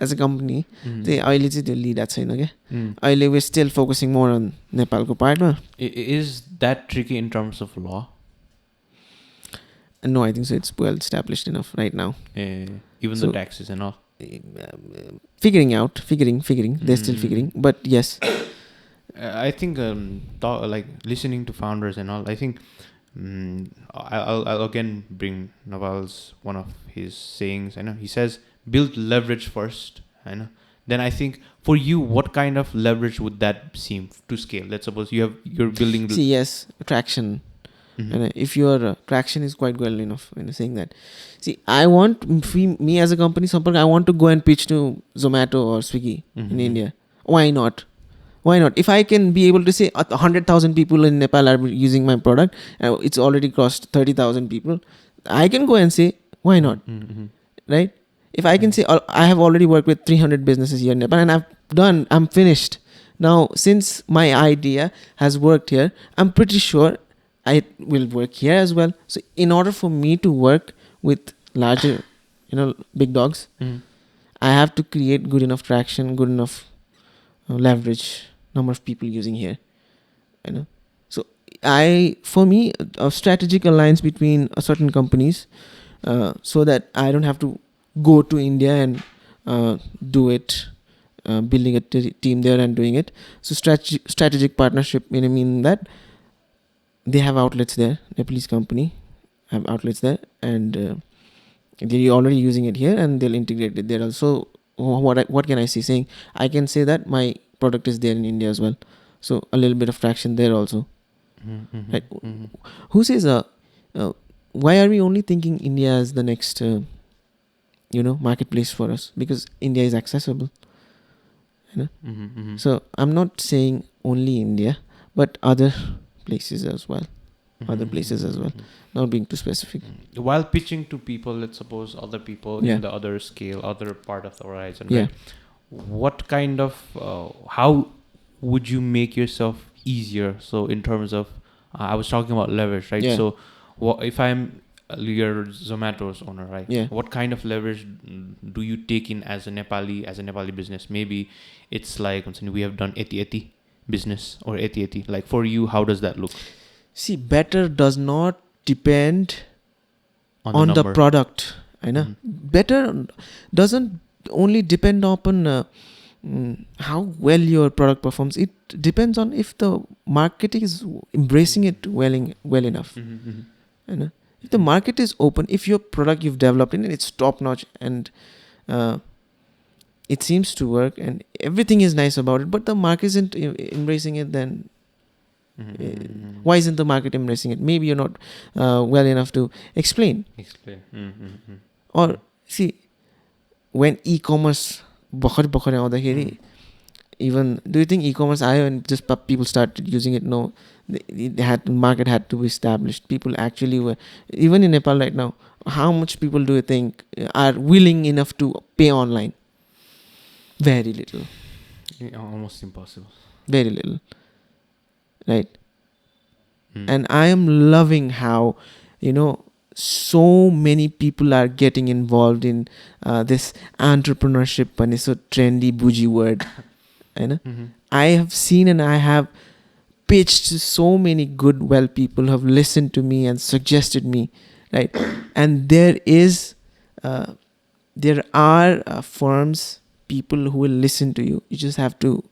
एज अ कम्पनी चाहिँ अहिले चाहिँ त्यो लिइरहेको छैन क्या. अहिले we're still focusing more on नेपालको पार्टमा. Is that tricky in terms of law? No, I think so. It's well established enough right now. Even the taxes and all. Figuring. They're still figuring. But yes. I think like listening to founders and all, I think I'll again bring Naval's one of his sayings. I know he says build leverage first. I know. Then I think for you, what kind of leverage would that seem to scale? Let's suppose you're building. See, yes, traction. And if your traction is quite well enough, saying that. See, I want me as a company, Samparka, I want to go and pitch to Zomato or Swiggy in India. Why not? If I can be able to say 100,000 people in Nepal are using my product, it's already crossed 30,000 people, I can go and say, why not? Right? If I can say, I have already worked with 300 businesses here in Nepal and I'm finished. Now, since my idea has worked here, I'm pretty sure I will work here as well. So, in order for me to work with larger, big dogs, I have to create good enough traction, good enough leverage, number of people using here. So, for me, a strategic alliance between certain companies, so that I don't have to go to India and do it, building a team there and doing it. So, strategic partnership, mean that they have outlets there. Nepalese company have outlets there, and they're already using it here, and they'll integrate it there also. What can I say? Saying I can say that my product is there in India as well. So a little bit of traction there also. Right? Who says why are we only thinking India as the next marketplace for us? Because India is accessible. So I'm not saying only India, but other places as well. Not being too specific. While pitching to people, let's suppose other people in the other scale, other part of the horizon, right? What kind of, how would you make yourself easier? So in terms of, I was talking about leverage, right? So if I'm your Zomato's owner, right? What kind of leverage do you take in as a Nepali business? Maybe it's like, we have done eti business or eti. Like for you, how does that look? See, better does not depend on the product. I know. Better doesn't only depend upon how well your product performs. It depends on if the market is embracing it well enough. You know? If the market is open, if your product you've developed in it, it's top notch and it seems to work and everything is nice about it, but the market isn't embracing it, then why isn't the market embracing it? Maybe you're not well enough to explain. Or see, when e-commerce even, do you think e-commerce and just people started using it? No, market had to be established. People actually were, even in Nepal right now, how much people do you think are willing enough to pay online? Very little. Almost impossible. Very little. Right? And I am loving how, so many people are getting involved in this entrepreneurship and it's a trendy, bougie word. I have seen and I have pitched to so many good, people who have listened to me and suggested me, right? And there are firms, people who will listen to you. You just have to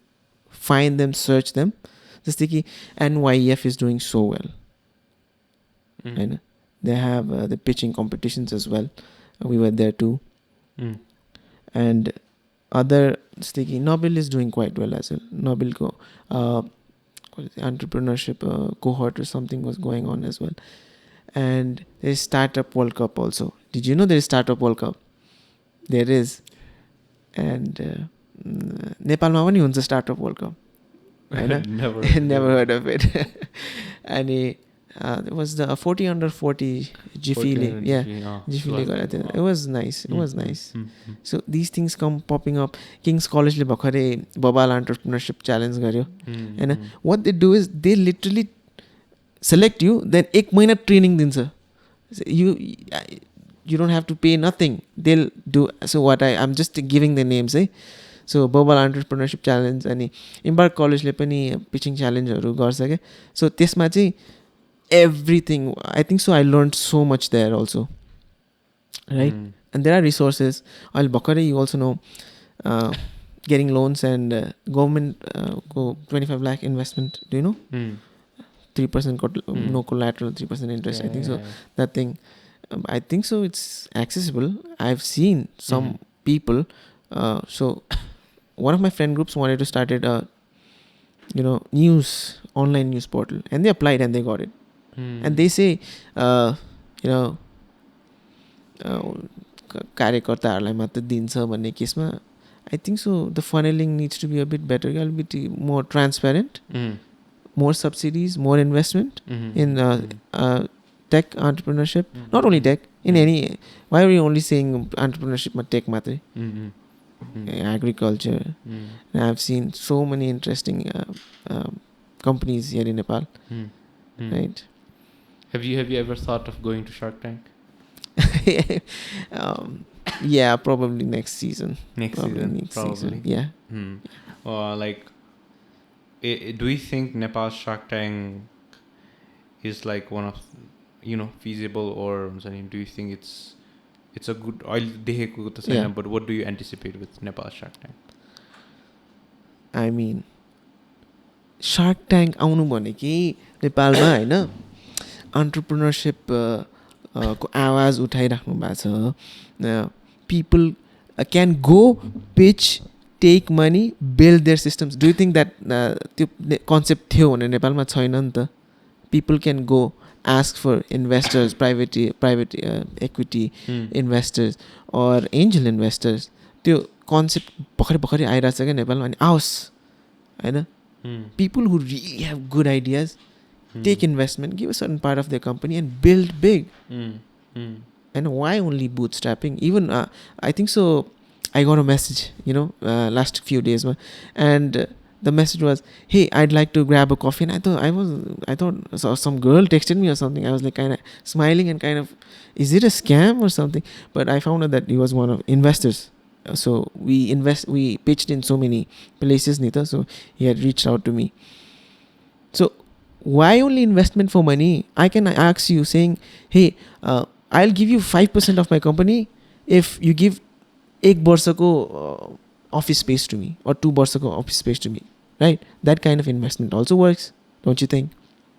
find them, search them. Just like NYF is doing so well. They have the pitching competitions as well. We were there too. And other sticky Nobel is doing quite well as well. Nobel entrepreneurship cohort or something was going on as well. And there is Startup World Cup also. Did you know there is Startup World Cup? There is. And Nepal ma pani huncha Startup World Cup. Never heard of it. And it was the 40 under 40 Jiffy. Jiffy. It was nice. So these things come popping up. King's College le bhakare Babal Entrepreneurship Challenge garyo. And what they do is they literally select you, then 1 महिना training दिन्छ. You don't have to pay nothing. They'll do. So what I'm just giving the names, eh? So Bubble Entrepreneurship Challenge अनि Embark College ले पनि pitching challenge हरू गर्छ के. So त्यसमा चाहिँ everything, I think so I learned so much there also, right? And there are resources. I'll Bakare, you also know, getting loans and government 25 lakh investment. Do you know? 3% no collateral, 3% interest. I think so. That thing, I think so. It's accessible. I've seen some people. So one of my friend groups wanted to start a online news portal, and they applied and they got it. And they say, कार्यकर्ताहरूलाई मात्र दिन्छ भन्ने केसमा I think so the funneling needs to be a bit better, a bit more transparent, more subsidies, more investment in tech entrepreneurship. Not only tech, in any. Why are we only saying entrepreneurship but tech matre? Agriculture. And I've seen so many interesting companies here in Nepal. Right? Have you ever thought of going to Shark Tank? Yeah, probably next season. Next season. Yeah. Do you think Nepal Shark Tank is like one of feasible, or do you think it's a good? Yeah. But what do you anticipate with Nepal Shark Tank? I mean, Shark Tank आउनु भनेकै नेपालमा हैन entrepreneurship को आवाज उठाइराख्नु भएको छ. People can go pitch, take money, build their systems. Do you think that त्यो concept थियो भने नेपालमा छैन नि त? People can go ask for investors, private equity investors or angel investors. त्यो concept भर्खरै आइरहेछ क्या नेपालमा. अनि आओस् हैन, people who really have good ideas take investment, give a certain part of their company and build big. And why only bootstrapping? Even I think so I got a message last few days, and the message was, hey, I'd like to grab a coffee. And I thought some girl texted me or something. I was like kind of smiling and kind of, is it a scam or something? But I found out that he was one of investors. So we pitched in so many places, Nita. So he had reached out to me. So why only investment for money? I can ask you saying, hey, I'll give you 5% of my company if you give 1 वर्षको office space to me or 2 वर्षको office space to me, right? That kind of investment also works, don't you think?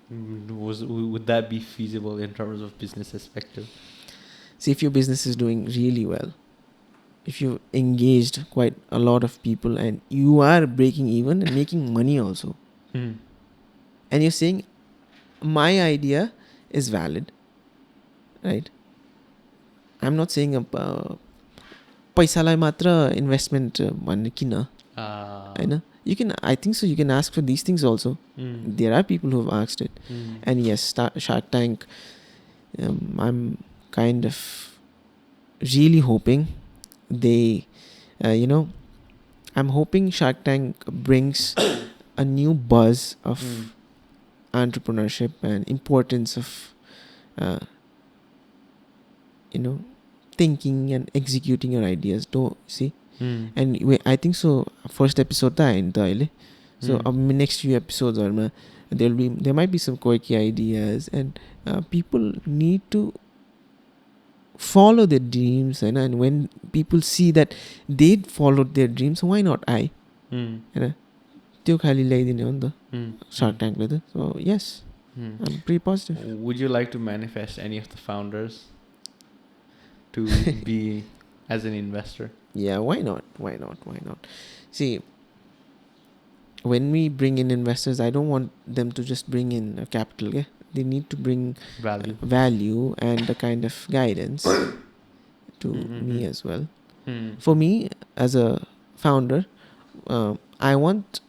Would that be feasible in terms of business perspective? See, if your business is doing really well, if you've engaged quite a lot of people and you are breaking even and making money also, and you're saying my idea is valid, right? I'm not saying पैसालाई मात्र investment भन्ने किन हैन. You can, I think so, you can ask for these things also. There are people who have asked it. And yes, Shark Tank, I'm kind of really hoping they I'm hoping Shark Tank brings a new buzz of entrepreneurship and importance of thinking and executing your ideas. Don't see. And I think so first episode ta hain ta aile. So next few episodes there might be some quirky ideas, and people need to follow their dreams, and when people see that they followed their dreams, why not I? त्यो खाली ल्याइदिने हो नि त Shark Tank ले त. So yes, I'm pretty positive. Would you like to manifest any of the founders to be as an investor? Yeah, why not? See, when we bring in investors, I don't want them to just bring in a capital. Okay? They need to bring value and a kind of guidance to me as well. For me, as a founder, I want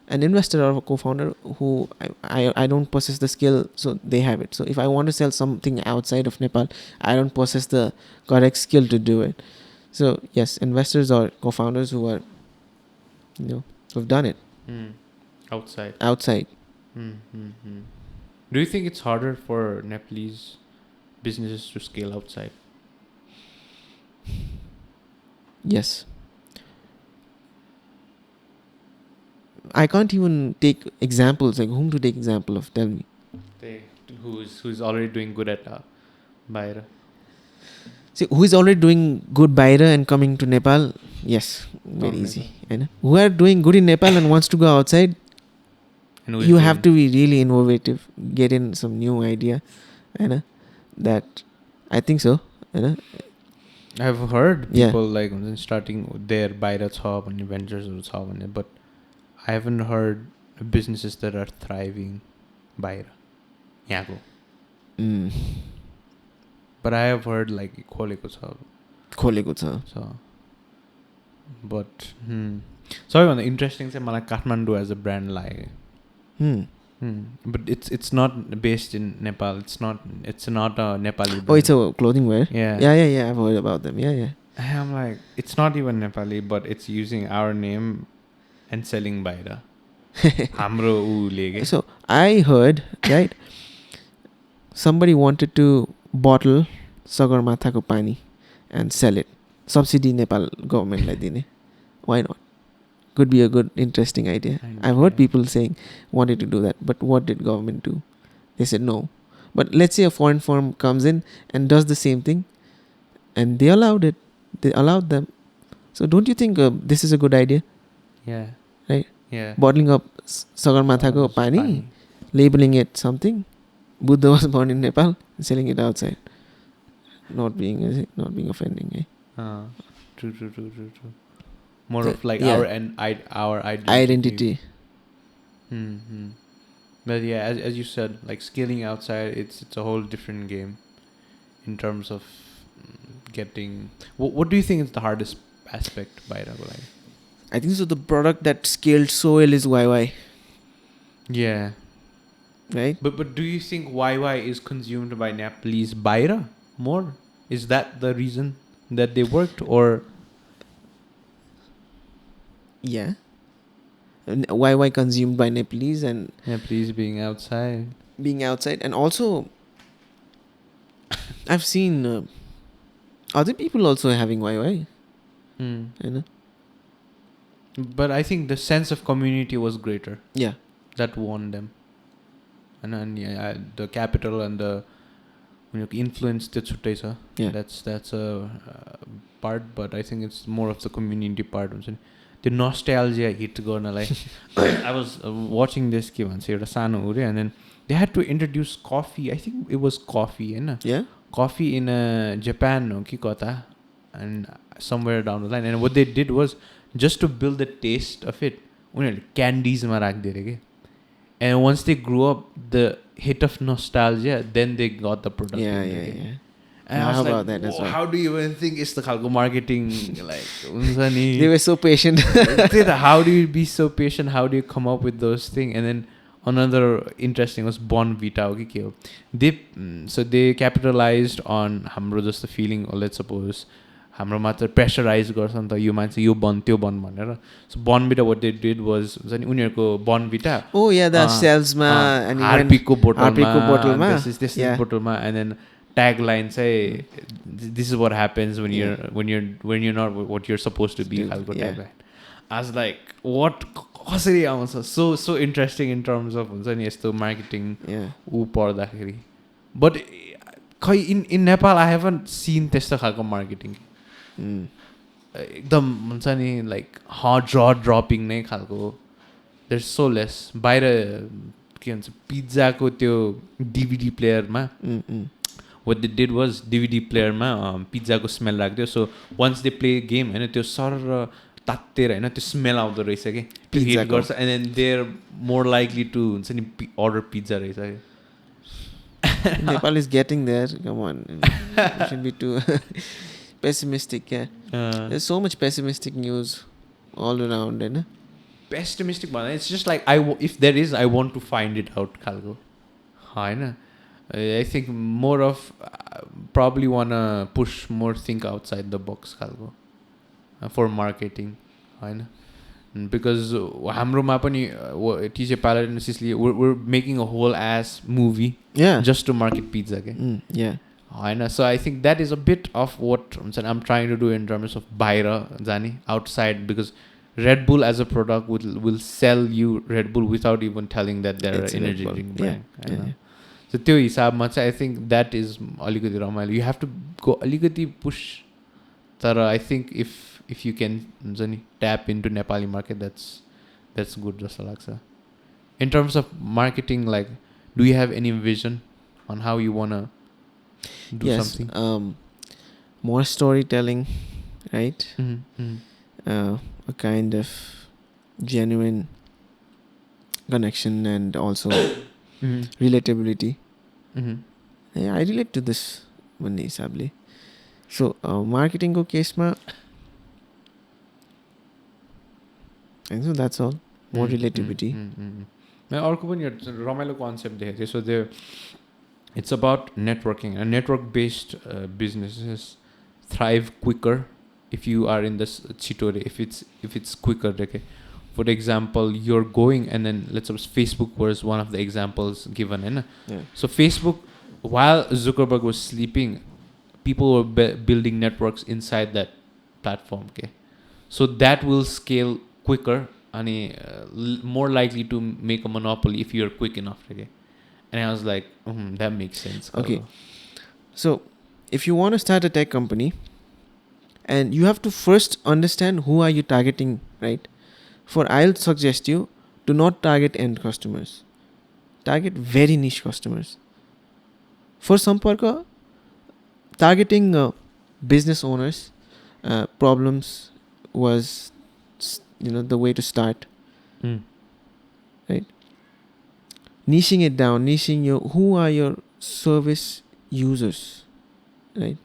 an investor or a co-founder who I don't possess the skill, so they have it. So if I want to sell something outside of Nepal, I don't possess the correct skill to do it. So yes, investors or co-founders who are, who've done it outside. outside. Do you think it's harder for Nepalese businesses to scale outside? Yes. I can't even take examples. Like, whom to take example of? Tell me. Who's already doing good at Baira? See, who is already doing good Baira and coming to Nepal? Yes, very From easy. Who are doing good in Nepal and wants to go outside? And who's You have to doing- be really innovative, get in some new idea. That I think so. I've heard Yeah. people like starting their Baira छ भन्ने ventures छ भन्ने, but I haven't heard businesses that are thriving Baira. यहाँको. Mm. But I have heard like खोलेको छ. खोलेको छ. But सबैभन्दा इन्ट्रेस्टिङ चाहिँ मलाई काठमाडौँ एज अ ब्रान्ड लाग्यो. But it's not based in Nepal. It's not a Nepali brand. Oh, it's a clothing wear? Yeah. Yeah. I've heard about them. Yeah. And I'm like, it's not even Nepali, but it's using our name and selling Baira. हाम्रो उले के. So, I heard, right, somebody wanted to bottle Sagarmathako pani and sell it. Subsidy Nepal government like dine. Why not? Could be a good, interesting idea. I've heard people saying wanted to do that, but what did government do? They said no. But let's say a foreign firm comes in and does the same thing, and they allowed it. They allowed them. So don't you think this is a good idea? Yeah. Right? Yeah. Bottling up Sagarmathako pani, labeling it something. Buddha was born in Nepal, and selling it outside. Not being offending. True. More of like yeah. our Identity. But yeah, as you said, like scaling outside, it's a whole different game in terms of getting. What do you think is the hardest aspect by Raghulai? I think so. The product that scaled so well is YY. Yeah. Right? But do you think YY is consumed by Nepalese Baira more? Is that the reason that they worked, or? Yeah. And YY consumed by Nepalese and Nepalese being outside. And also I've seen other people also having YY. But I think the sense of community was greater. Yeah. That won them. And then the capital and the influence Yeah. that's a part, but I think it's more of the community part. The nostalgia hit गर्नलाई. I was watching this के भन्छ एउटा सानो हो रे, and then they had to introduce coffee. I think it was coffee, Hahn? Yeah. Coffee in Japan हो कि कता, and somewhere down the line. And what they did was just to build the taste of it, उनीहरूले candies मा राख्दिए रे के. And once they grew up, the hit of nostalgia, then they got the product. Yeah. And I How was like, about that as well? How do you even think it's the खालको marketing like हुन्छ नि. They were so patient. How do you be so patient? How do you come up with those things? And then another interesting was Bon Vita हो कि के हो. So they capitalized on हाम्रो जस्तो feeling, or let's suppose हाम्रो मात्र pressurise गर्छ नि त यो मान्छे यो बन त्यो बन भनेर. So Bon Vita, what they did was हुन्छ नि उनीहरूको Bon Vita. Oh yeah, the sales ma and Harpic Harpic bottle ma. This is bottle ma, and then tagline say this is what happens when you're not what you're supposed to be. Tagline. I was like, what? So interesting in terms of marketing. Yeah. But in Nepal, I haven't seen त्यस्तो खालको marketing. एकदम हुन्छ नि like jaw dropping नै खालको. There's so less. बाहिर के भन्छ पिज्जाको त्यो DVD प्लेयरमा what they did was DVD प्लेयरमा पिज्जाको स्मेल राख्दियो. So once they play a game हैन त्यो सर तात्तेर हैन त्यो स्मेल आउँदो रहेछ के पिज्जा गर्छ, and then they're more likely to हुन्छ नि order pizza रहेछ के. Nepal is getting there. Come on. You should be too pessimistic. Yeah. There's so much pessimistic news all around. Pessimistic one. It's just like if there is, I want to find it out. Khalgo. I think more of probably wanna push more, think outside the box. Khalgo. For marketing. Because हाम्रोमा पनि TJ Palette and Sicily we're making a whole ass movie Yeah. just to market pizza के Yeah. होइन. So I think that is a bit of what I'm trying to do in terms of बाहिर जाने outside, because Red Bull as a product will sell you Red Bull without even telling that they're It's a an Red energy Bull. drink Yeah. brand. Yeah. So त्यो हिसाबमा चाहिँ I think that is अलिकति रमाइलो. You have to go अलिकति push. तर I think if you can हुन्छ नि tap into Nepali market, that's good जस्तो लाग्छ. In terms of marketing, like, do you have any vision on how you wanna do something? More storytelling, right? Mm-hmm. A kind of genuine connection and also relatability. Yeah, I relate to this भन्ने हिसाबले. So marketing को केसमा I think that's all. More relativity. अर्को पनि रमाइलो concept देखेको थिएँ. So it's about networking, and network based businesses thrive quicker if you are in this chitore, if it's quicker. Okay, for example, you're going, and then let's suppose Facebook was one of the examples given, right? Yeah. So Facebook, while Zuckerberg was sleeping, people were building networks inside that platform. Okay, so that will scale quicker and more likely to make a monopoly if you're quick enough. Okay, and I was like, that makes sense. Okay, so if you want to start a tech company, and you have to first understand who are you targeting, right? For I'll suggest you to not target end customers. Target very niche customers. For Samparka, targeting business owners problems was the way to start. Right? Niching it down, who are your service users, right?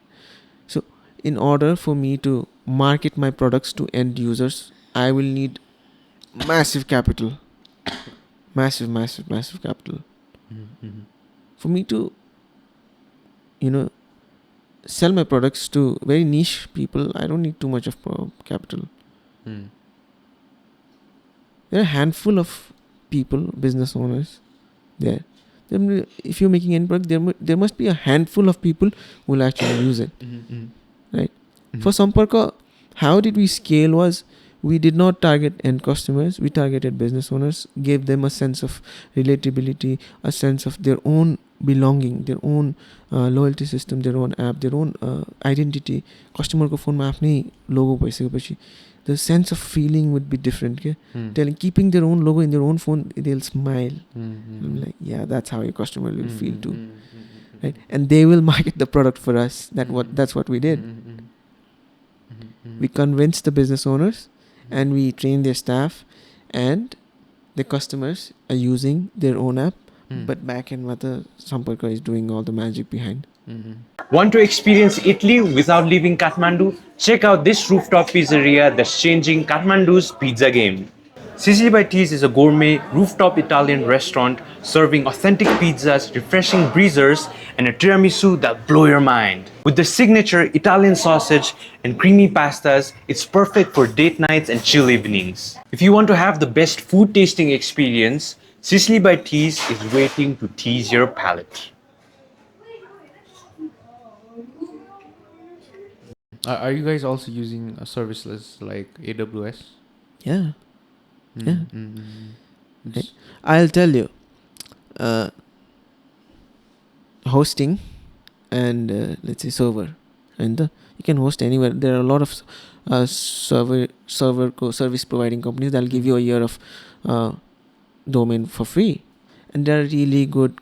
So in order for me to market my products to end users, I will need massive capital. Massive capital. For me to sell my products to very niche people, I don't need too much of capital. There are a handful of people, business owners there. If you're making any product, there must be a handful of people who will actually use it. Right? For Samparka, how did we scale was, we did not target end customers, we targeted business owners, gave them a sense of relatability, a sense of their own belonging, their own loyalty system, their own app, their own identity. Customer ko phone ma afnai logo bhaisikeपछि the sense of feeling would be different. Keeping their own logo in their own phone, they'll smile. I'm like, yeah, that's how your customer will feel too. Right? And they will market the product for us. That's what we did. We convinced the business owners, and we trained their staff, and the customers are using their own app, but back end Samparka is doing all the magic behind. Want to experience Italy without leaving Kathmandu? Check out this rooftop pizzeria that's changing Kathmandu's pizza game. Sicily by Teas is a gourmet rooftop Italian restaurant serving authentic pizzas, refreshing breezers, and a tiramisu that blow your mind. With the signature Italian sausage and creamy pastas, it's perfect for date nights and chill evenings. If you want to have the best food tasting experience, Sicily by Teas is waiting to tease your palate. Are you guys also using services like AWS? Yeah. I'll tell you, hosting and let's say server, and you can host anywhere. There are a lot of service providing companies that'll give you a year of domain for free, and there are really good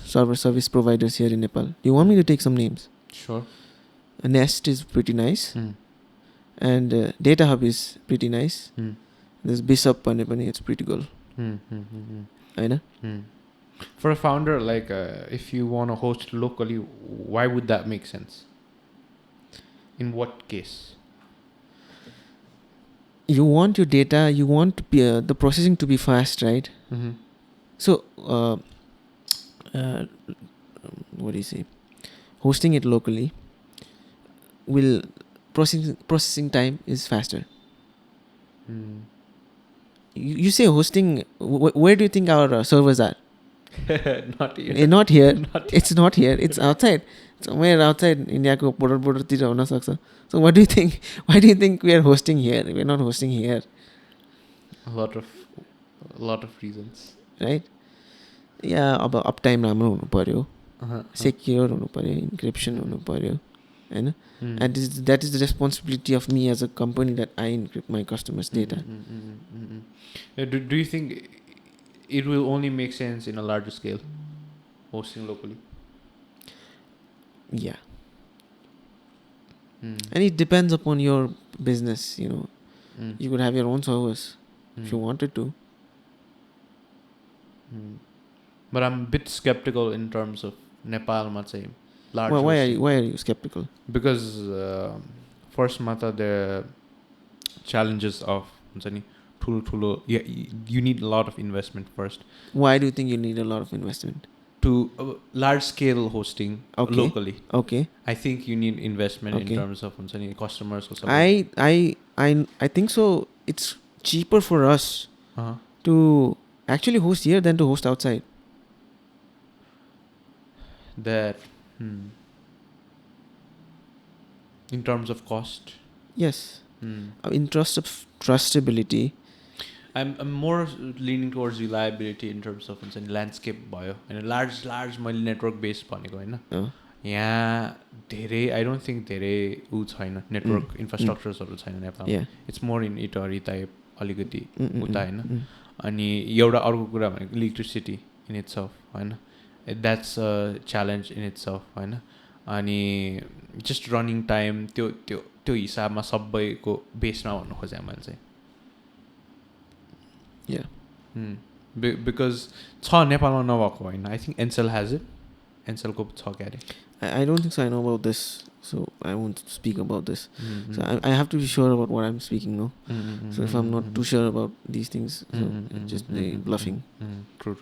server service providers here in Nepal. Do you want me to take some names? Sure. Nest is pretty nice. And Data Hub is pretty nice. There's Bishop Panepani, it's pretty cool. I know. For a founder, like if you want to host locally, why would that make sense? In what case? You want your data, you want the processing to be fast, right? So, what do you say? Hosting it locally will processing time is faster. You say hosting, where do you think our servers are? Not here. Not here. Not It's not here. It's outside. Somewhere outside India ko border tira huna sakcha. So what do you think? Why do you think we are hosting here? We're not hosting here, A lot of reasons. right? Yeah, अब uptime राम्रो हुनु पर्यो, secure हुनु पर्यो, encryption हुनु पर्यो, हैन? And that is the responsibility of me as a company that I encrypt my customers' data. Do you think it will only make sense in a larger scale, hosting locally? Yeah. And it depends upon your business, you know. You could have your own servers if you wanted to. But I'm a bit skeptical in terms of Nepal, large. Why are you skeptical? Because first mata the challenges of ठुलो you need a lot of investment first. Why do you think you need a lot of investment? To large scale hosting locally. Okay. I think you need investment in terms of customers or something. I think so. It's cheaper for us to actually host here than to host outside. That in terms of cost. Yes. In terms of trustability. I'm more leaning towards reliability in terms of landscape bio and a large network based भनेको हैन. यहाँ धेरै I don't think धेरै उ छैन network infrastructures छैन नेपालमा. It's more in Italy type अलिकति उता हैन. अनि एउटा अर्को कुरा भनेको electricity in itself Hahn. That's a challenge in itself हैन. अनि just running time त्यो हिसाबमा सबैको बेसमा भन्नु खोजे मैले चाहिँ. Yeah. Because छ नेपालमा नभएको हैन. I think Encel has it. Encel को छ के अरे. I don't think so. I know about this, so I won't speak about this. So I have to be sure about what I'm speaking, no? So if I'm not too sure about these things, so it's just bluffing. True.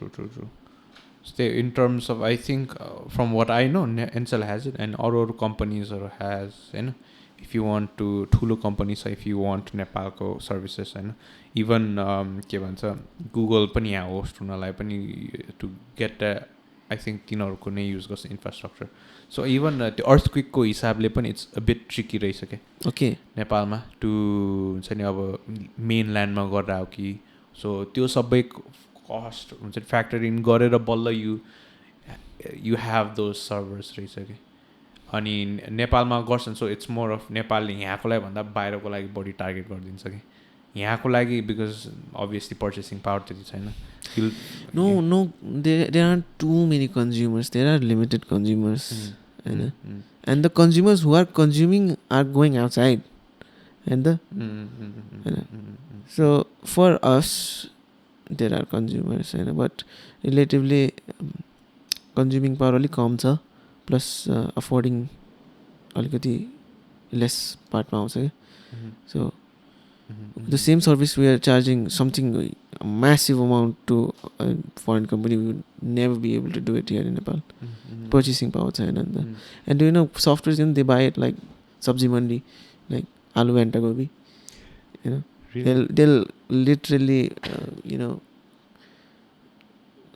So in terms of, I think from what I know, Encel has it, and other companies has, you know, if you want to ठुलो companies, if you want Nepalको services, and even के भन्छ Google पनि यहाँ host हुनलाई पनि to get I think तिनीहरुको नै use गर्छ infrastructure. So even the earthquake को हिसाबले पनि it's a bit tricky रहेछ के. Okay. नेपालमा to हुन्छ नि अब mainland मा गरेर हो कि, so त्यो सबै cost हुन्छ factor in गरेर बल्ल you have those servers रहेछ के. अनि नेपालमा गर्छन्, so it's more of नेपालले यहाँको लागि भन्दा बाहिरको लागि बढी टार्गेट गरिदिन्छ कि. यहाँको लागि because obviously purchasing power त्यति छैन. No, there aren't too many consumers. There are limited consumers, and the consumers who are consuming are going outside, and so for us there are consumers, but relatively consuming power अलिक कम छ, plus affording अलिकति less part मा आउँछ के. So the same service we are charging something, a massive amount to a foreign company, we would never be able to do it here in Nepal. Purchasing power छैन नि त. And do you know softwares, they buy it like sabji mandi, like aloo banta gobi, you know. Really? They'll literally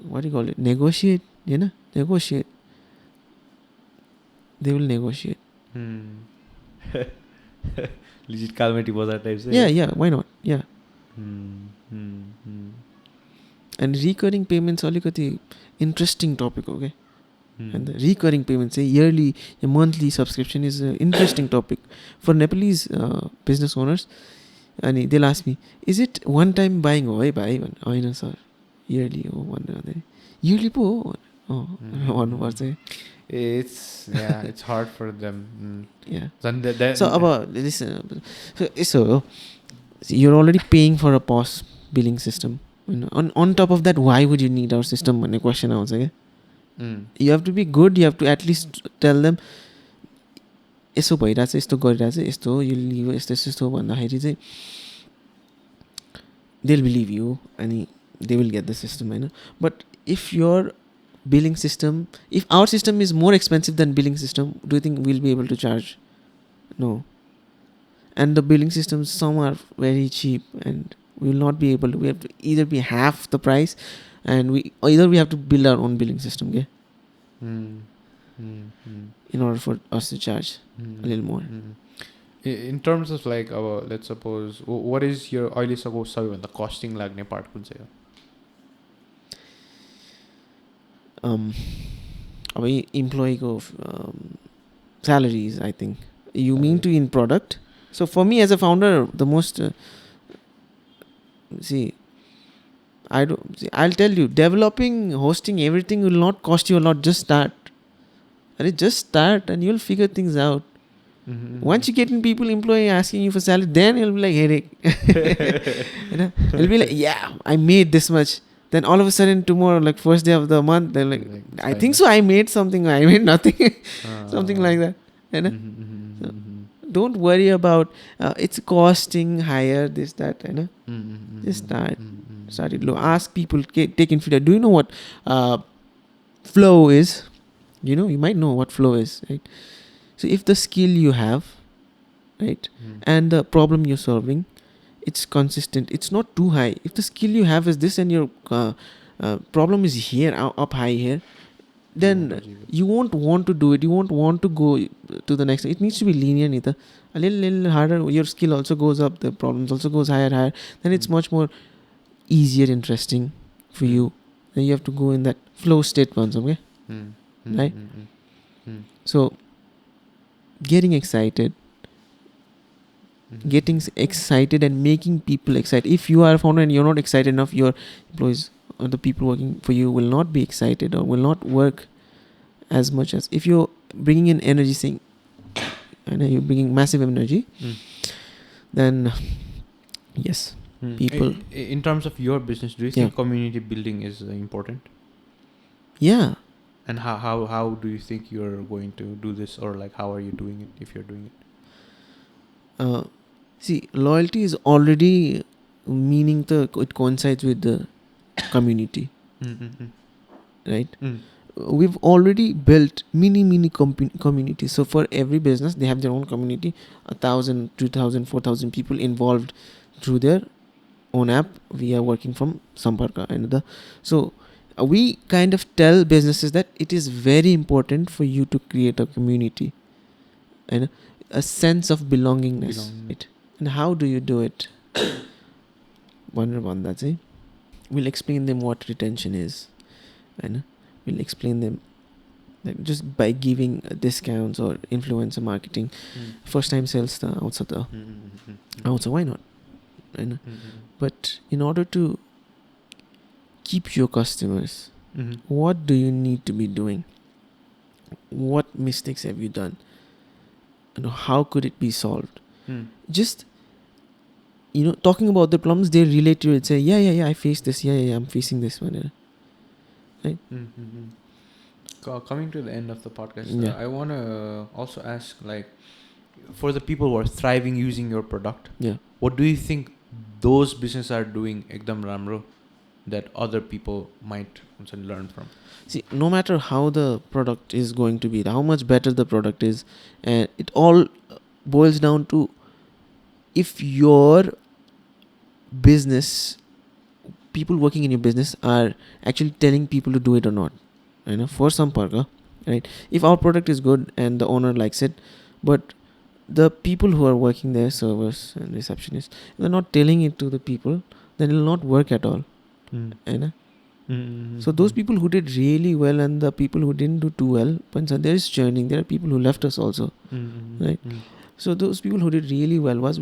what do you call it, negotiate, negotiate. They will negotiate. Legit Kalmeti Bazaar types. Yeah, why not? Yeah. And recurring payments alikati interesting topic, okay? And the recurring payments, yearly, a monthly subscription is an interesting topic for Nepalese business owners. And they'll ask me, is it one time buying? Oh, no, sir. Yearly, yearly po. It's hard for them. Yeah. So listen. So you're already paying for a POS billing system. On top of that, why would you need our system? One question I was like, you have to be good. You have to at least tell them, "Eso bhayirachha, esto garirachha, esto you leave, esto bhandakari chai they'll believe you and they will get the system, But if your billing system, if our system is more expensive than billing system, do you think we'll be able to charge? No. And the billing systems, some are very cheap, and we will not be able to. We have to either be half the price, and either we have to build our own billing system, okay, in order for us to charge a little more. In terms of like our, let's suppose, what is your अहिलेसम्म सबैभन्दा costing लाग्ने part कुन चाहिँ हो? अब employee-को salaries, I think. You mean to in product? So for me as a founder, the most I'll tell you, developing, hosting, everything will not cost you a lot. Just start. Just start and you'll figure things out. Once you get in people, employee asking you for salary, then it'll be like headache. It'll be like, yeah, I made this much. Then all of a sudden tomorrow, like first day of the month, they're like, I think so, I made something, I made nothing. Something like that. So don't worry about it's costing higher, this, that. Just start. Start it low. Ask people, take in feedback. Do you know what flow is? You might know what flow is, right? So if the skill you have, right, and the problem you're solving, it's consistent, it's not too high. If the skill you have is this and your problem is here, up high here, then you won't want to do it. You won't want to go to the next. It needs to be linear, Nita. A little harder. Your skill also goes up. The problems also goes higher. Then it's much more easier, interesting for you. Then you have to go in that flow state once, okay? Right? So, getting excited and making people excited. If you are a founder and you're not excited enough, your employees or the people working for you will not be excited or will not work as much as if you're bringing in energy, saying, and you're bringing massive energy, then yes, people. In terms of your business, do you think community building is important? Yeah. And how do you think you're going to do this, or like how are you doing it if you're doing it? See, loyalty is already meaning it coincides with the community, right? We've already built mini communities. So for every business, they have their own community, 1,000, 2,000, 4,000 people involved through their own app. We are working from Samparka, so we kind of tell businesses that it is very important for you to create a community and a sense of belongingness. Right? And how do you do it? Wonder about that, see? We'll explain them what retention is, and we'll explain them like just by giving discounts or influencer marketing. First time sales outside why not? But in order to keep your customers, what do you need to be doing? What mistakes have you done? And how could it be solved? Just talking about the problems, they relate to it. Say, yeah, I faced this. Yeah, I'm facing this one. Right? Coming to the end of the podcast, I want to also ask, like, for the people who are thriving using your product, what do you think those businesses are doing ekdam ramro that other people might learn from? See, no matter how the product is going to be, how much better the product is, and it all boils down to if your business, people working in your business are actually telling people to do it or not. For Samparka, right? If our product is good and the owner likes it, but the people who are working there, servers and receptionists, they're not telling it to the people, then it will not work at all. So those people who did really well and the people who didn't do too well, there is churning. There are people who left us also, right? So those people who did really well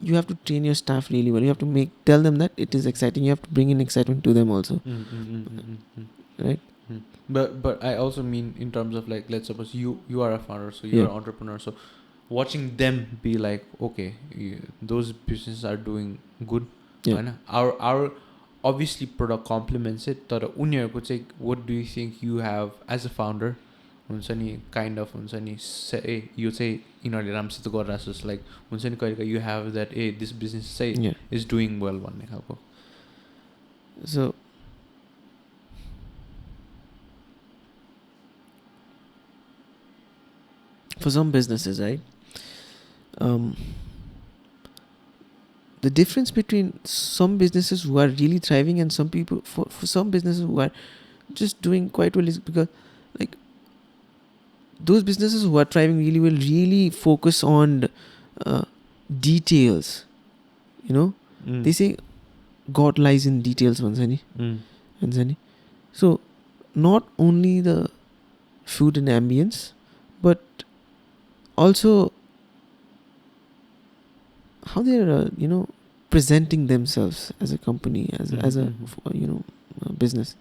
you have to train your staff really well. You have to tell them that it is exciting. You have to bring in excitement to them also, right? But I also mean in terms of, like, let's suppose you are a founder, so you're an entrepreneur, so watching them be like, okay, those businesses are doing good. Our obviously product complements it. But what do you think you have as a founder? Kind of say you say like you have that this business is doing well one. So for some businesses, right, the difference between some businesses who are really thriving and some people, for some businesses who are just doing quite well, is because like those businesses who are thriving really well really focus on details. You know, they say God lies in details, Vansani. So not only the food and ambience, but also how they're presenting themselves as a company, as a business.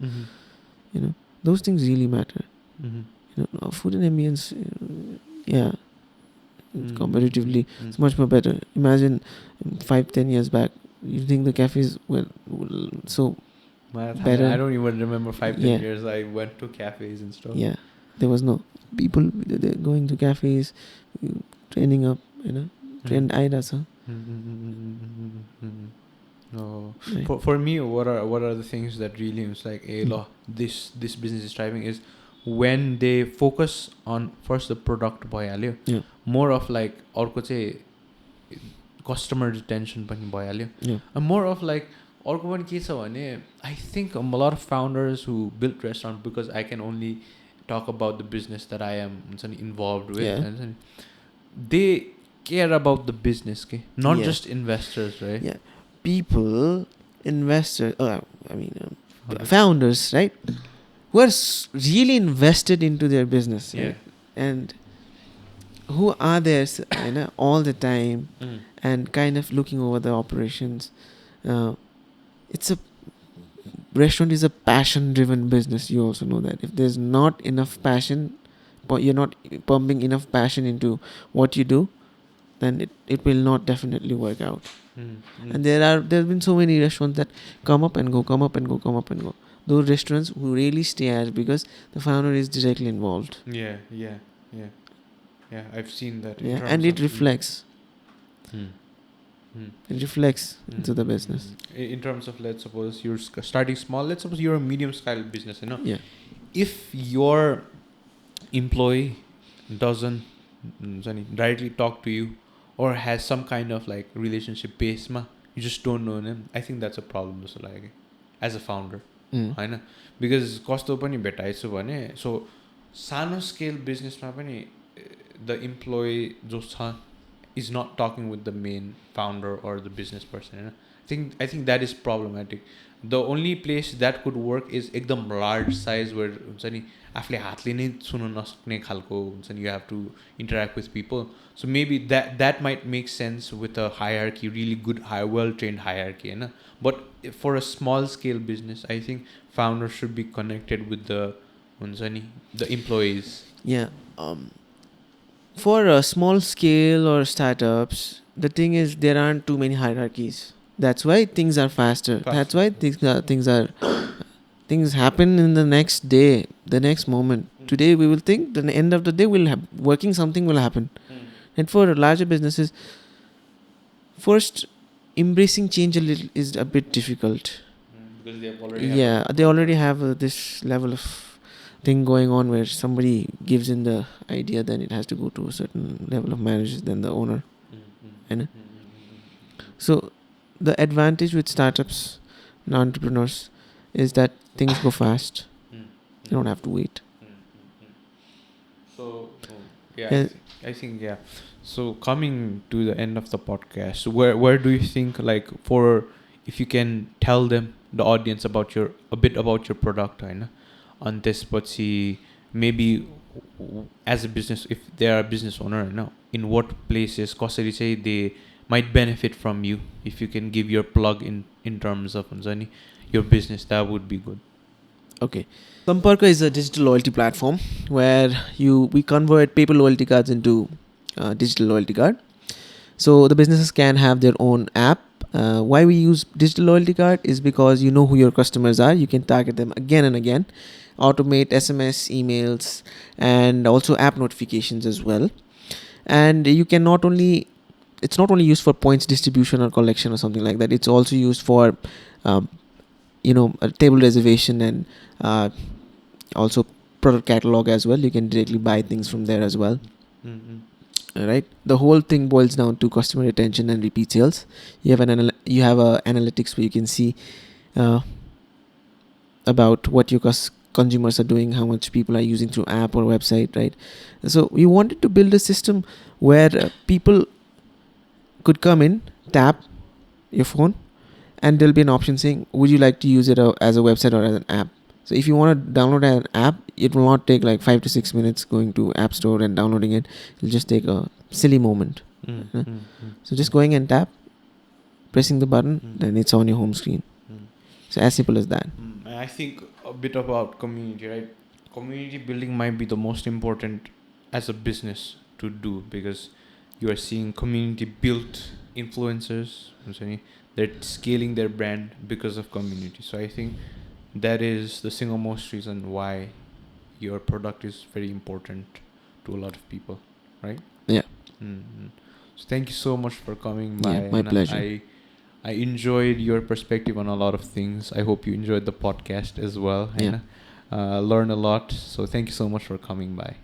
Those things really matter. Food and ambience, comparatively it's much more better. Imagine 5-10 years back, you think the cafes were so better. I don't even remember 5-10 years I went to cafes and stuff. Yeah, there was no people they're going to cafes, training up, trained Aida, sir. No. Right. For me, what are the things that really is like, this business is thriving is when they focus on first the product bhayihalyo, more of like अर्को चाहिँ customer retention पनि bhayihalyo, and more of like अर्को पनि के छ भने I think a lot of founders who built restaurant, because I can only talk about the business that I am involved with, and they care about the business, not just investors, right? Yeah, people, investors, founders, right, who are really invested into their business, right? And who are there all the time and kind of looking over the operations. Restaurant is a passion-driven business. You also know that. If there's not enough passion, but you're not pumping enough passion into what you do, then it will not definitely work out. And there's been so many restaurants that come up and go. Those restaurants who really stay as because the founder is directly involved. Yeah, I've seen that. And it reflects. It reflects into the business. In terms of, let's suppose you're starting small. Let's suppose you're a medium-scale business, Yeah. If your employee doesn't directly talk to you or has some kind of like relationship base, you just don't know them, I think that's a problem also, like as a founder. Because कस्तो पनि भेटाइछु भने, so सानो scale businessमा पनि the employee जो छ is not talking with the main founder or the business person. I think that is problematic. The only place that could work is एकदम large size where आफूले हातले नै छुन नसक्ने खालको हुन्छ नि, you have to interact with people. So maybe that might make sense with a hierarchy, really good, well-trained hierarchy, but for a small scale business, I think founders should be connected with the employees. Yeah. For a small scale or startups, the thing is there aren't too many hierarchies. That's why things are faster. That's why things happen in the next day, the next moment. Today we will think, the end of the day we'll have something will happen. And for larger businesses, first embracing change is a bit difficult. Because they already have this level of thing going on where somebody gives in the idea, then it has to go to a certain level of managers, then the owner. So the advantage with startups and entrepreneurs is that things go fast. You don't have to wait. So I think so coming to the end of the podcast, where do you think, like, if you can tell them, the audience, about a bit about your product, on this, but see, maybe as a business, if they are a business owner, in what places कसरी चाहिँ they might benefit from you, if you can give your plug in terms of your business, that would be good. Okay. Samparka is a digital loyalty platform where we convert paper loyalty cards into digital loyalty card. So the businesses can have their own app. Why we use digital loyalty card is because you know who your customers are. You can target them again and again, automate SMS, emails, and also app notifications as well. And you can it's not only used for points distribution or collection or something like that. It's also used for a table reservation and also product catalog as well. You can directly buy things from there as well. right? The whole thing boils down to customer retention and repeat sales. You have a analytics where you can see about what your consumers are doing, how much people are using through app or website, right? So we wanted to build a system where people could come in, tap your phone, and there'll be an option saying, would you like to use it as a website or as an app? So if you want to download an app, it will not take like 5 to 6 minutes going to App Store and downloading it. It'll just take a silly moment. So just going and tap, pressing the button, then it's on your home screen. So as simple as that. And I think a bit about community, right? Community building might be the most important as a business to do, because you are seeing community built influencers. They're scaling their brand because of community. So I think that is the single most reason why your product is very important to a lot of people, right? Yeah. So thank you so much for coming by. Yeah, my pleasure. I enjoyed your perspective on a lot of things. I hope you enjoyed the podcast as well. Yeah. Learn a lot. So thank you so much for coming by.